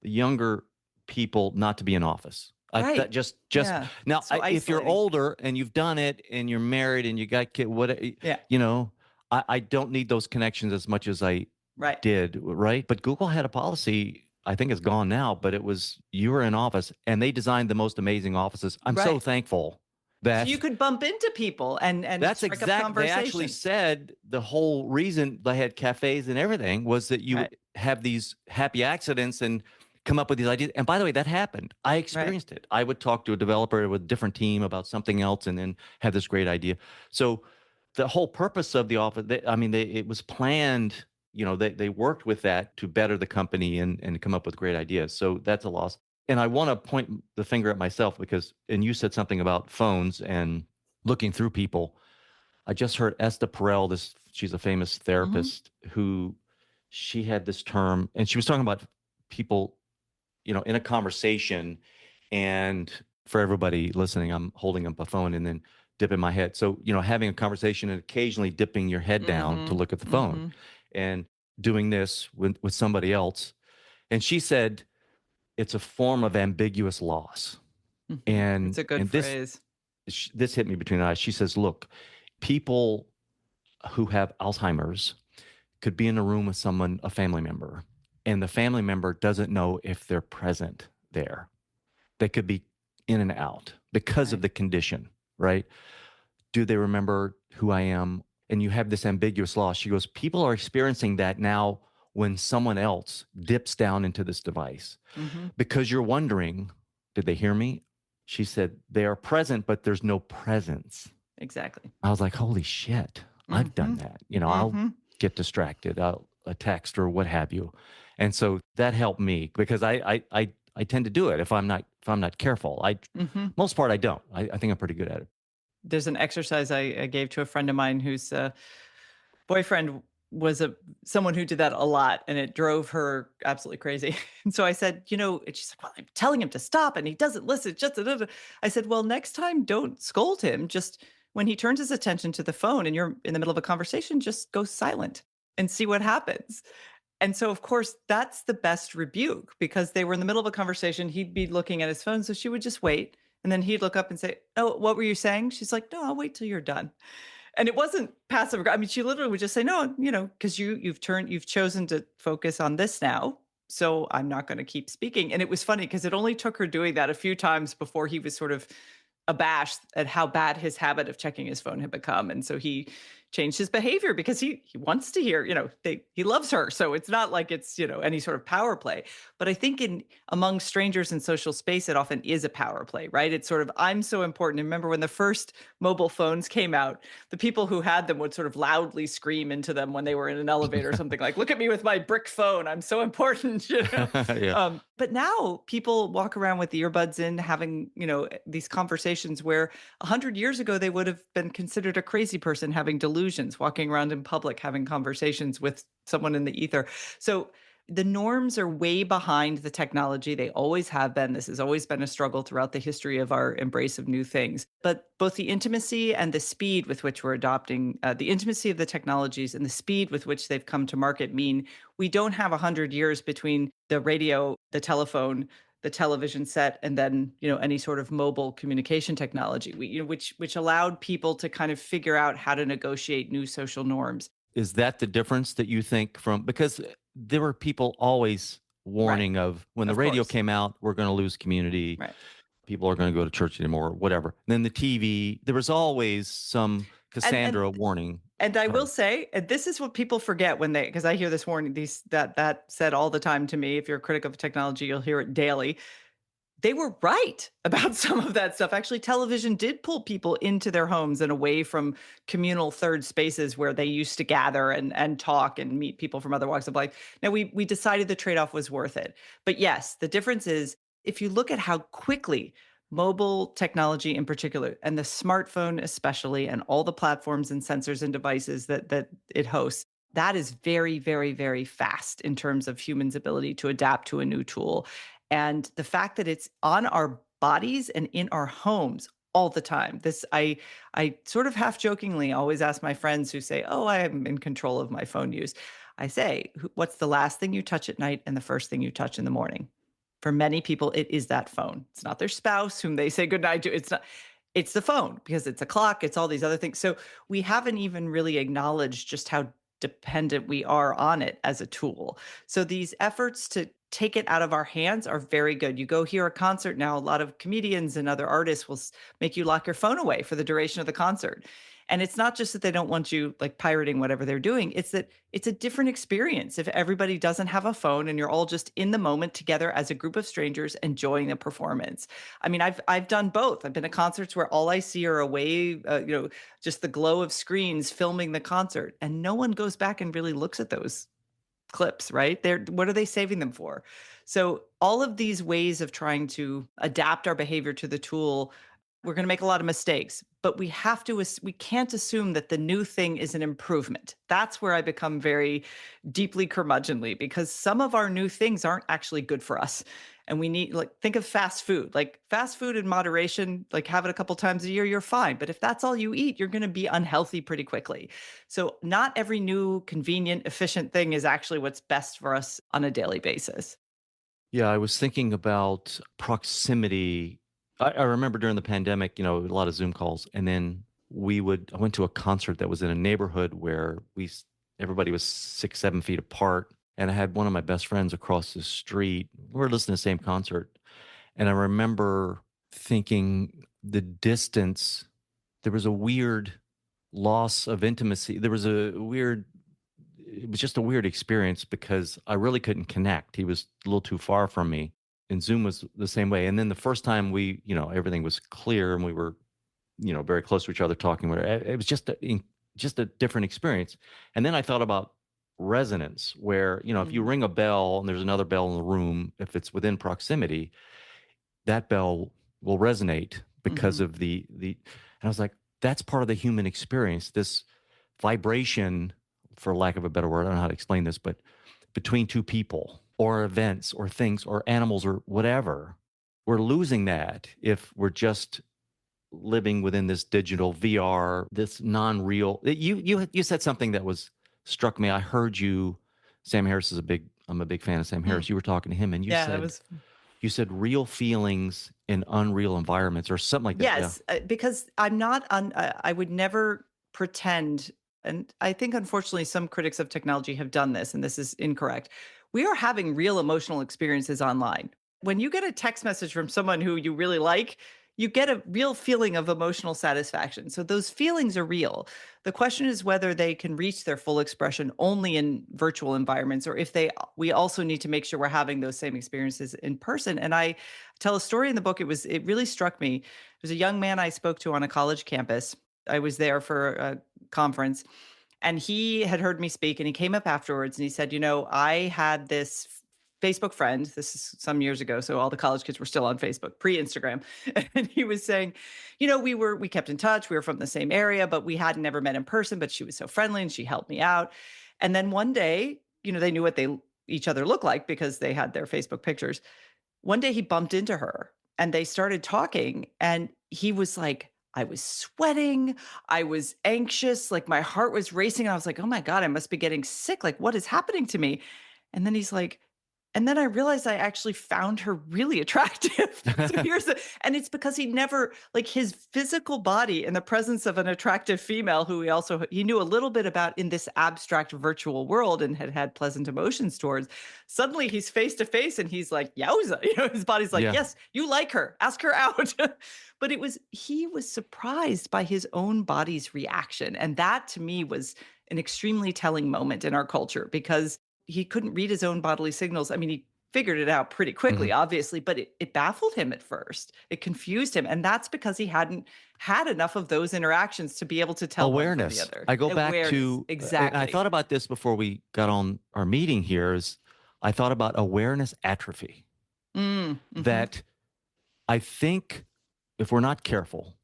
B: the younger people not to be in office. That
A: Right.
B: just
A: Yeah.
B: now,
A: So
B: if you're
A: isolating.
B: older and you've done it and you're married and you got kid, what
A: Yeah.
B: you know, I don't need those connections as much as I
A: Right.
B: did, right? But Google had a policy. I think it's gone now, but it was you were in office and they designed the most amazing offices. I'm so
A: Right.
B: thankful
A: So you
B: that
A: could bump into people and
B: that's
A: strike up
B: exact. They actually
A: conversation.
B: said the whole reason they had cafes and everything was that you
A: Right.
B: would have these happy accidents and come up with these ideas. And by the way, that happened. I
A: Right.
B: experienced it. I would talk to a developer with a different team about something else and then have this great idea. So the whole purpose of the office, it was planned, they worked with that to better the company and come up with great ideas. So that's a loss. And I want to point the finger at myself and you said something about phones and looking through people. I just heard Esther Perel, she's a famous
A: Hmm.
B: therapist who she had this term, and she was talking about people, in a conversation. And for everybody listening, I'm holding up a phone and then dipping my head. So, having a conversation and occasionally dipping your head down to
A: Hmm.
B: look at the phone
A: Hmm.
B: and doing this with somebody else. And she said it's a form of ambiguous loss.
A: Hmm. It's
B: And
A: a good
B: and this
A: phrase.
B: this hit me between the eyes. She says, "Look, people who have Alzheimer's could be in a room with someone, a family member, and the family member doesn't know if they're present there. They could be in and out because of
A: Right.
B: the condition, right? Do they remember who I am? And you have this ambiguous loss." She goes, people are experiencing that now when someone else dips down into this device
A: Hmm.
B: because you're wondering, did they hear me? She said, they are present, but there's no presence.
A: Exactly.
B: I was like, holy shit, I've done
A: Hmm.
B: that. I'll
A: Hmm.
B: get distracted, I'll a text or what have you. And so that helped me because I tend to do it if I'm not careful.
A: Hmm.
B: Most part I don't. I think I'm pretty good at it.
A: There's an exercise I gave to a friend of mine whose boyfriend was someone who did that a lot, and it drove her absolutely crazy. And so I said, and she's like, "Well, I'm telling him to stop, and he doesn't listen." Just da, da, da." I said, "Well, next time, don't scold him. Just when he turns his attention to the phone, and you're in the middle of a conversation, just go silent and see what happens." And so, of course, that's the best rebuke because they were in the middle of a conversation. He'd be looking at his phone, so she would just wait, and then he'd look up and say, "Oh, what were you saying?" She's like, "No, I'll wait till you're done." And it wasn't I mean, she literally would just say, "No, because you've chosen to focus on this now. So I'm not going to keep speaking." And it was funny because it only took her doing that a few times before he was sort of abashed at how bad his habit of checking his phone had become. And so he changed his behavior because he wants to hear, he loves her. So it's not like it's, any sort of power play. But I think in among strangers in social space, it often is a power play, right? It's sort of, I'm so important. And remember when the first mobile phones came out, the people who had them would sort of loudly scream into them when they were in an elevator or something like, "Look at me with my brick phone. I'm so important."
B: Yeah.
A: But now people walk around with earbuds in, having these conversations where 100 years ago they would have been considered a crazy person having delusions, walking around in public having conversations with someone in the ether. So the norms are way behind the technology. They always have been. This has always been a struggle throughout the history of our embrace of new things. But both the intimacy and the speed with which we're adopting the intimacy of the technologies and the speed with which they've come to market mean we don't have 100 years between the radio, the telephone, the television set, and then any sort of mobile communication technology, which allowed people to kind of figure out how to negotiate new social norms.
B: Is that the difference that you think from because there were people always
A: Right.
B: warning of when the
A: Of
B: radio
A: course.
B: came out, we're going to lose community.
A: Right.
B: People are going to go to church anymore, whatever. Then the TV, there was always some
A: And
B: Cassandra warning.
A: And I will
B: Sorry.
A: say, and this is what people forget when because I hear this warning, that said all the time to me. If you're a critic of technology, you'll hear it daily. They were right about some of that stuff. Actually, television did pull people into their homes and away from communal third spaces where they used to gather and talk and meet people from other walks of life. Now we decided the trade-off was worth it. But yes, the difference is if you look at how quickly mobile technology in particular and the smartphone especially and all the platforms and sensors and devices that it hosts, that is very, very, very fast in terms of humans' ability to adapt to a new tool. And the fact that it's on our bodies and in our homes all the time. I sort of half jokingly always ask my friends who say, "Oh, I am in control of my phone use." I say, "What's the last thing you touch at night and the first thing you touch in the morning?" For many people, it is that phone. It's not their spouse whom they say goodnight to. It's the phone because it's a clock, it's all these other things. So we haven't even really acknowledged just how dependent we are on it as a tool. So these efforts to take it out of our hands are very good. You go hear a concert now, a lot of comedians and other artists will make you lock your phone away for the duration of the concert. And it's not just that they don't want you like pirating whatever they're doing, it's that it's a different experience if everybody doesn't have a phone and you're all just in the moment together as a group of strangers enjoying the performance. I mean, I've done both. I've been to concerts where all I see are just the glow of screens filming the concert, and no one goes back and really looks at those clips, right? What are they saving them for? So all of these ways of trying to adapt our behavior to the tool, we're going to make a lot of mistakes, but we can't assume that the new thing is an improvement. That's where I become very deeply curmudgeonly, because some of our new things aren't actually good for us. And we need, like, think of fast food. Like fast food in moderation, like have it a couple times a year, you're fine. But if that's all you eat, you're going to be unhealthy pretty quickly. So not every new convenient, efficient thing is actually what's best for us on a daily basis.
B: Yeah, I was thinking about proximity. I remember during the pandemic, a lot of Zoom calls, and then I went to a concert that was in a neighborhood where everybody was 6, 7 feet apart. And I had one of my best friends across the street. We were listening to the same concert. And I remember thinking the distance, there was a weird loss of intimacy. It was just a weird experience because I really couldn't connect. He was a little too far from me. And Zoom was the same way. And then the first time everything was clear and we were, very close to each other talking. It was just a different experience. And then I thought about resonance, where, if you ring a bell and there's another bell in the room, if it's within proximity, that bell will resonate because of and I was like, that's part of the human experience, this vibration, for lack of a better word, I don't know how to explain this, but between two people or events or things or animals or whatever, we're losing that if we're just living within this digital VR, this non-real. You said something that struck me. I heard you. Sam Harris I'm a big fan of Sam Harris. You were talking to him, and you said real feelings in unreal environments or something like that.
A: Yes, because I would never pretend. And I think, unfortunately, some critics of technology have done this, and this is incorrect. We are having real emotional experiences online. When you get a text message from someone who you really like, you get a real feeling of emotional satisfaction. So those feelings are real. The question is whether they can reach their full expression only in virtual environments, or if we also need to make sure we're having those same experiences in person. And I tell a story in the book. It really struck me. There's a young man I spoke to on a college campus. I was there for a conference, and he had heard me speak, and he came up afterwards and he said, I had this Facebook friend. This is some years ago, so all the college kids were still on Facebook, pre-Instagram. And he was saying, we kept in touch. We were from the same area, but we hadn't never met in person, but she was so friendly and she helped me out. And then one day, they knew what each other looked like because they had their Facebook pictures. One day he bumped into her and they started talking, and he was like, I was sweating. I was anxious. Like my heart was racing. And I was like, oh my God, I must be getting sick. Like, what is happening to me? And then he's like, and then I realized I actually found her really attractive. And it's because he never, like, his physical body in the presence of an attractive female who he knew a little bit about in this abstract virtual world and had pleasant emotions towards. Suddenly he's face to face and he's like, yowza, his body's like, yes, you like her, ask her out. But he was surprised by his own body's reaction. And that to me was an extremely telling moment in our culture, because he couldn't read his own bodily signals. I mean, he figured it out pretty quickly, obviously, but it baffled him at first. It confused him. And that's because he hadn't had enough of those interactions to be able to tell
B: awareness.
A: One from the other.
B: I go back to
A: exactly.
B: And I thought about this before we got on our meeting here. I thought about awareness atrophy. That I think if we're not careful,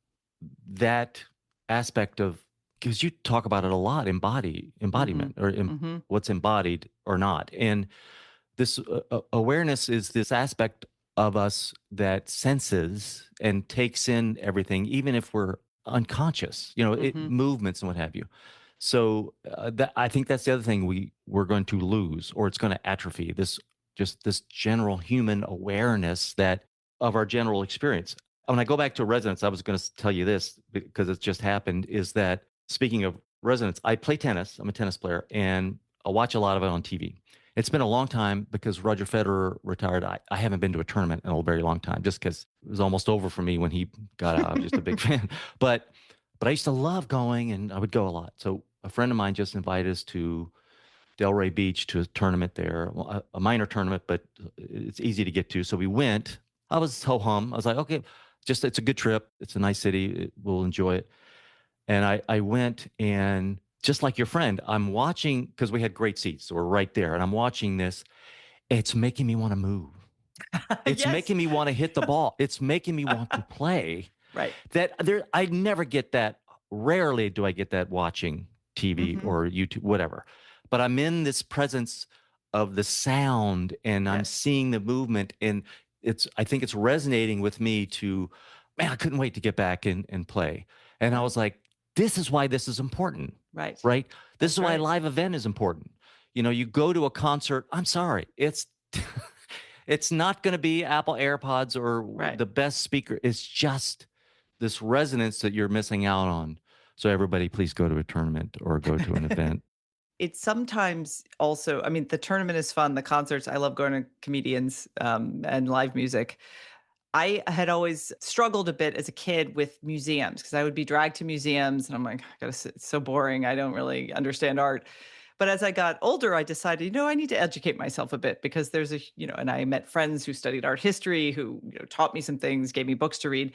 B: that aspect of, because you talk about it a lot, embodiment, or what's embodied or not. And this awareness is this aspect of us that senses and takes in everything, even if we're unconscious, movements and what have you. So I think that's the other thing we're going to lose, or it's going to atrophy, this general human awareness of our general experience. When I go back to resonance, I was going to tell you this because it's just happened, is that speaking of resonance, I play tennis. I'm a tennis player, and I watch a lot of it on TV. It's been a long time because Roger Federer retired. I haven't been to a tournament in a very long time, just because it was almost over for me when he got out. I'm just a big fan. But But I used to love going, and I would go a lot. So a friend of mine just invited us to Delray Beach to a tournament there, well, a minor tournament, but it's easy to get to. So we went. I was ho hum. I was like, okay, just it's a good trip. It's a nice city. We'll enjoy it. And I went, and just like your friend, I'm watching because we had great seats. So we're right there. And I'm watching this. It's making me want to move. It's
A: Yes.
B: making me want to hit the ball. It's making me want to play.
A: Right.
B: I never get that. Rarely do I get that watching TV
A: Hmm.
B: or YouTube, whatever. But I'm in this presence of the sound, and I'm
A: Yes.
B: seeing the movement, and I think it's resonating with me to, man, I couldn't wait to get back and play. And I
A: Right.
B: was like, this is why this is important,
A: Right.
B: right? This is
A: That's
B: why a
A: right.
B: live event is important. You go to a concert, I'm sorry, it's not going to be Apple AirPods or
A: Right.
B: the best speaker. It's just this resonance that you're missing out on. So everybody, please go to a tournament or go to an event.
A: It's sometimes also, I mean, the tournament is fun. The concerts, I love going to comedians and live music. I had always struggled a bit as a kid with museums because I would be dragged to museums and I'm like, I gotta sit, it's so boring. I don't really understand art. But as I got older, I decided, I need to educate myself a bit because and I met friends who studied art history who, taught me some things, gave me books to read.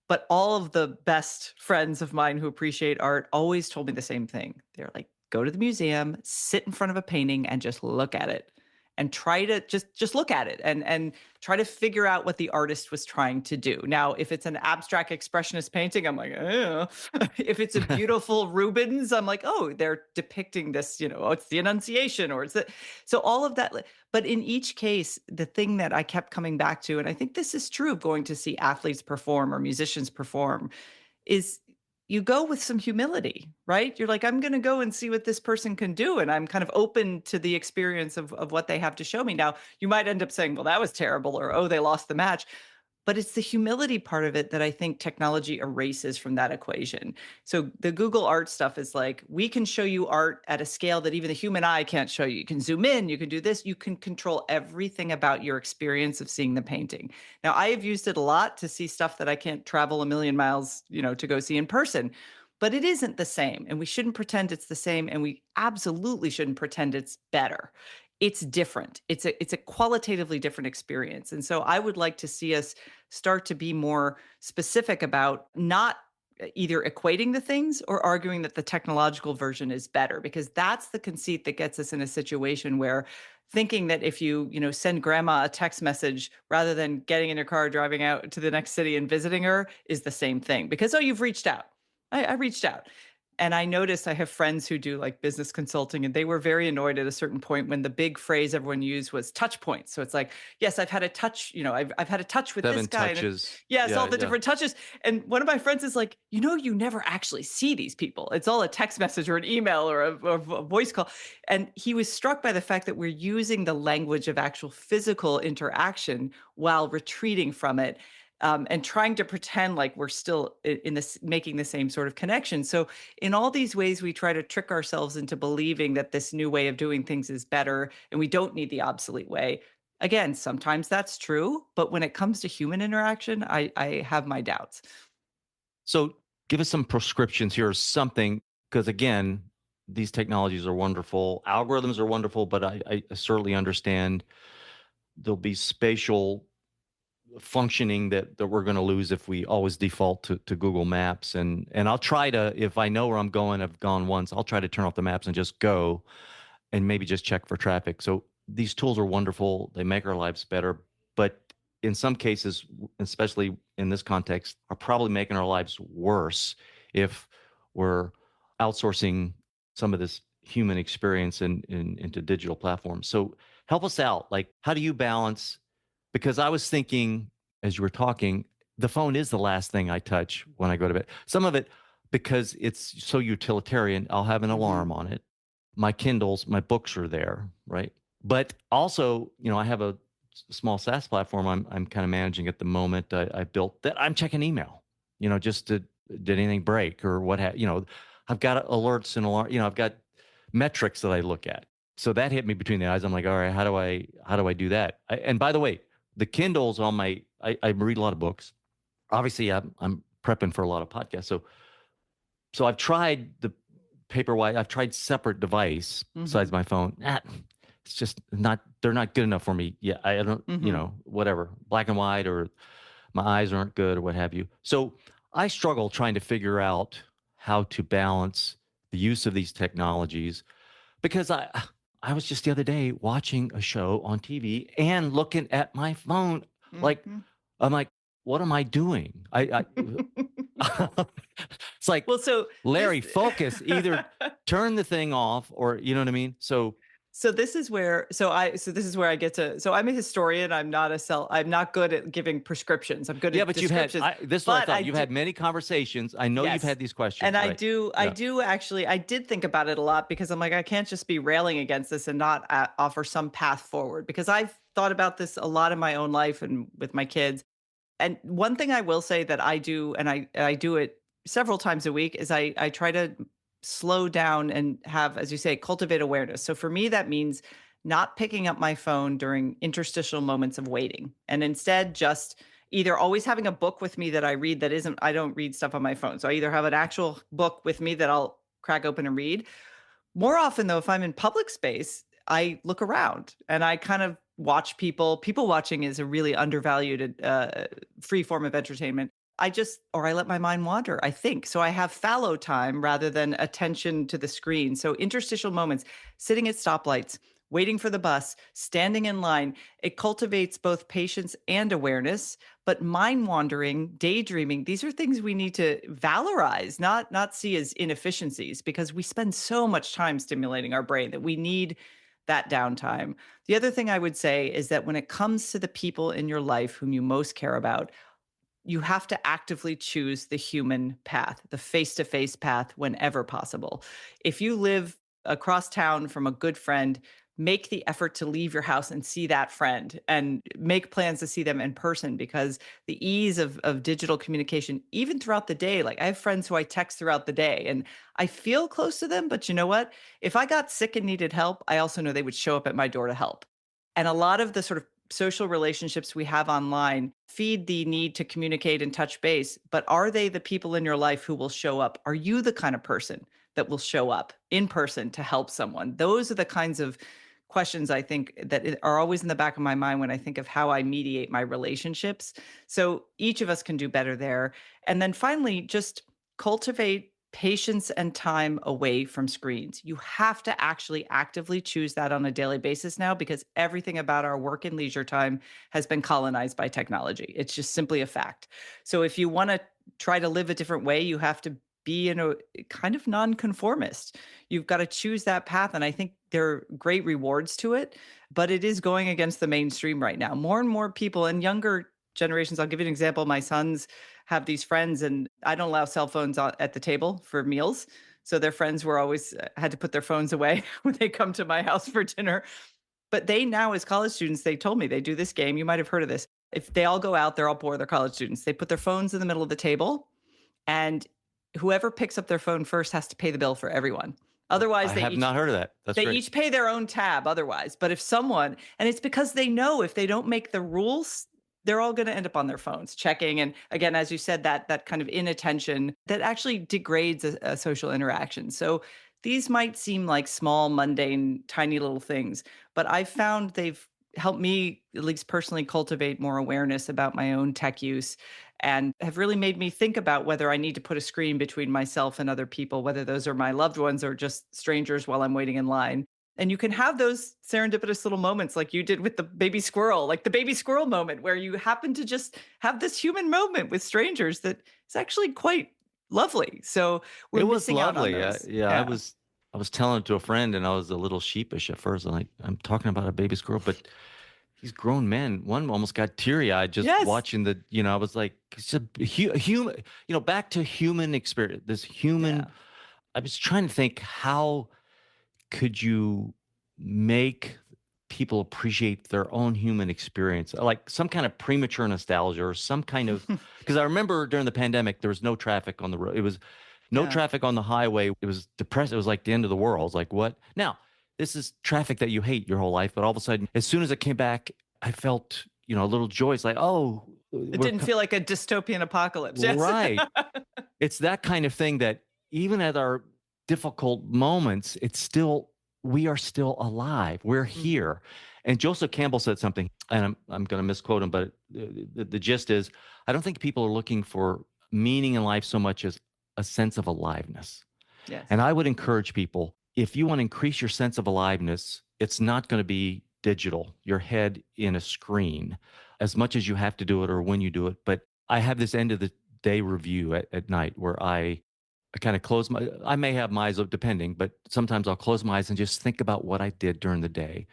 A: But all of the best friends of mine who appreciate art always told me the same thing. They're like, "Go to the museum, sit in front of a painting and just look at it and try to just look at it and try to figure out what the artist was trying to do." Now, if it's an abstract expressionist painting, I'm like, "Oh." If it's a beautiful Rubens, I'm like, "Oh, they're depicting this, it's the Annunciation or it's the." So all of that, but in each case, the thing that I kept coming back to, and I think this is true of going to see athletes perform or musicians perform, is you go with some humility, right? You're like, I'm going to go and see what this person can do. And I'm kind of open to the experience of what they have to show me. Now, you might end up saying, well, that was terrible, or, oh, they lost the match. But it's the humility part of it that I think technology erases from that equation. So the Google Art stuff is like, we can show you art at a scale that even the human eye can't show you. You can zoom in, you can do this, you can control everything about your experience of seeing the painting. Now, I have used it a lot to see stuff that I can't travel a million miles, to go see in person. But it isn't the same, and we shouldn't pretend it's the same, and we absolutely shouldn't pretend it's better. It's different. It's a qualitatively different experience. And so I would like to see us start to be more specific about not either equating the things or arguing that the technological version is better, because that's the conceit that gets us in a situation where thinking that if you send grandma a text message rather than getting in your car driving out to the next city and visiting her is the same thing, because, oh, you've reached out. I reached out. And I noticed I have friends who do like business consulting, and they were very annoyed at a certain point when the big phrase everyone used was touch points. So it's like, yes, I've had a touch, I've had a touch with this
B: Seven
A: guy. And
B: touches.
A: yes, all
B: Yeah,
A: the
B: yeah.
A: different touches. And one of my friends is like, you never actually see these people. It's all a text message or an email or a voice call. And he was struck by the fact that we're using the language of actual physical interaction while retreating from it. And trying to pretend like we're still in this making the same sort of connection. So in all these ways, we try to trick ourselves into believing that this new way of doing things is better and we don't need the obsolete way. Again, sometimes that's true, but when it comes to human interaction, I have my doubts.
B: So give us some prescriptions here or something, because again, these technologies are wonderful. Algorithms are wonderful, but I certainly understand there'll be spatial functioning that we're going to lose if we always default to Google Maps. And I'll try to, if I know where I'm going, I've gone once, I'll try to turn off the maps and just go and maybe just check for traffic. So these tools are wonderful. They make our lives better. But in some cases, especially in this context, are probably making our lives worse if we're outsourcing some of this human experience into digital platforms. So help us out. Like, how do you balance? Because I was thinking as you were talking, the phone is the last thing I touch when I go to bed. Some of it because it's so utilitarian, I'll have an
A: Hmm.
B: alarm on it. My Kindles, my books are there, right? But also, I have a small SaaS platform I'm kind of managing at the moment. I built that I'm checking email, just did anything break or what I've got alerts and alarm, I've got metrics that I look at. So that hit me between the eyes. I'm like, all right, how do I do that? And by the way, the Kindles I read a lot of books. Obviously, I'm prepping for a lot of podcasts. So So I've tried the Paperwhite. I've tried separate device besides my phone. It's just not, they're not good enough for me. Yeah, I don't, whatever, black and white, or my eyes aren't good or what have you. So I struggle trying to figure out how to balance the use of these technologies, because I was just the other day watching a show on TV and looking at my phone. Like, I'm like, what am I doing? It's like,
A: Well, so
B: Larry, focus, either turn the thing off, or, you know what I mean?
A: So this is where I get to, so I'm a historian. I'm not good at giving prescriptions. I'm good
B: yeah,
A: at
B: but
A: descriptions.
B: this is what I thought. You've had many conversations. I know you've
A: Yes.
B: had these questions.
A: And
B: right?
A: I do actually, I did think about it a lot, because I'm like, I can't just be railing against this and not offer some path forward, because I've thought about this a lot in my own life and with my kids. And one thing I will say that I do, and I do it several times a week, is I try to slow down and have, as you say, cultivate awareness. So for me, that means not picking up my phone during interstitial moments of waiting, and instead just either always having a book with me that I read that isn't, I don't read stuff on my phone. So I either have an actual book with me that I'll crack open and read. More often, though, if I'm in public space, I look around and I kind of watch people. People watching is a really undervalued free form of entertainment. Or I let my mind wander, I think. So I have fallow time rather than attention to the screen. So interstitial moments, sitting at stoplights, waiting for the bus, standing in line, it cultivates both patience and awareness. But mind wandering, daydreaming, these are things we need to valorize, not see as inefficiencies, because we spend so much time stimulating our brain that we need that downtime. The other thing I would say is that when it comes to the people in your life whom you most care about, you have to actively choose the human path, the face-to-face path whenever possible. If you live across town from a good friend, make the effort to leave your house and see that friend, and make plans to see them in person, because the ease of digital communication, even throughout the day, like I have friends who I text throughout the day and I feel close to them, but you know what? If I got sick and needed help, I also know they would show up at my door to help. And a lot of the sort of social relationships we have online feed the need to communicate and touch base, but are they the people in your life who will show up? Are you the kind of person that will show up in person to help someone? Those are the kinds of questions I think that are always in the back of my mind when I think of how I mediate my relationships. So each of us can do better there. And then finally, just cultivate patience and time away from screens. You have to actually actively choose that on a daily basis now, because everything about our work and leisure time has been colonized by technology. It's just simply a fact. So if you want to try to live a different way, you have to be in a kind of nonconformist. You've got to choose that path. And I think there are great rewards to it, but it is going against the mainstream right now. More and more people and younger generations, I'll give you an example. My sons have these friends, and I don't allow cell phones at the table for meals. So their friends were always had to put their phones away when they come to my house for dinner. But they now, as college students, they told me they do this game. You might have heard of this. If they all go out, they're all poor, they're college students. They put their phones in the middle of the table, and whoever picks up their phone first has to pay the bill for everyone. Otherwise,
B: I have not heard of that. That's
A: they
B: great.
A: each pay their own tab otherwise. But if someone, and it's because they know if they don't make the rules, they're all going to end up on their phones checking. And again, as you said, that kind of inattention that actually degrades a social interaction. So these might seem like small, mundane, tiny little things, but I've found they've helped me, at least personally, cultivate more awareness about my own tech use, and have really made me think about whether I need to put a screen between myself and other people, whether those are my loved ones or just strangers while I'm waiting in line. And you can have those serendipitous little moments like you did with the baby squirrel, like the baby squirrel moment, where you happen to just have this human moment with strangers that is actually quite lovely. So we're missing out on those.
B: Yeah, I was telling it to a friend, and I was a little sheepish at first. I'm like, I'm talking about a baby squirrel, but these grown men, one almost got teary-eyed just watching I was like, it's a human, back to human experience, this human.
A: Yeah.
B: I was trying to think, how could you make people appreciate their own human experience, like some kind of premature nostalgia or some kind of, because I remember during the pandemic, there was no traffic on the road. It was no traffic on the highway. It was depressed. It was like the end of the world. I was like, what? Now, this is traffic that you hate your whole life. But all of a sudden, as soon as it came back, I felt, a little joy. It's like, oh.
A: It didn't feel like a dystopian apocalypse. Yes.
B: Right. It's that kind of thing that, even at our difficult moments, we are still alive. We're here. And Joseph Campbell said something, and I'm going to misquote him, but the gist is, I don't think people are looking for meaning in life so much as a sense of aliveness.
A: Yes.
B: And I would encourage people, if you want to increase your sense of aliveness, it's not going to be digital, your head in a screen, as much as you have to do it or when you do it. But I have this end of the day review at night where I kind of I may have my eyes up depending, but sometimes I'll close my eyes and just think about what I did during the day.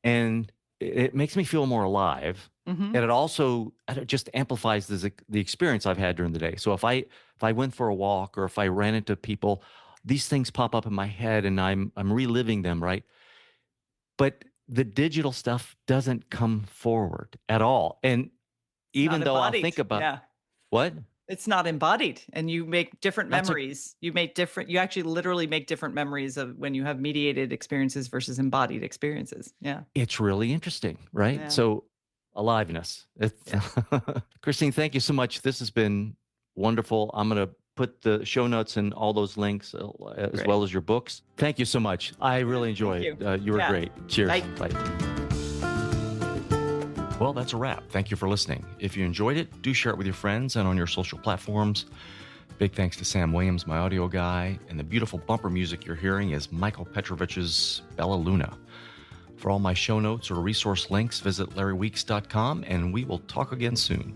B: And it makes me feel more alive. And it just amplifies the experience I've had during the day. So if I went for a walk or if I ran into people, these things pop up in my head and I'm reliving them, right? But the digital stuff doesn't come forward at all. And even though I'll think about what?
A: It's not embodied, and you make different memories. You actually literally make different memories of when you have mediated experiences versus embodied experiences. Yeah.
B: It's really interesting, right?
A: Yeah.
B: So aliveness. Christine, thank you so much. This has been wonderful. I'm going to put the show notes and all those links as well as your books. Thank you so much. I really enjoyed it. You were great. Cheers. Bye. Well, that's a wrap. Thank you for listening. If you enjoyed it, do share it with your friends and on your social platforms. Big thanks to Sam Williams, my audio guy, and the beautiful bumper music you're hearing is Michael Petrovich's Bella Luna. For all my show notes or resource links, visit larryweeks.com, and we will talk again soon.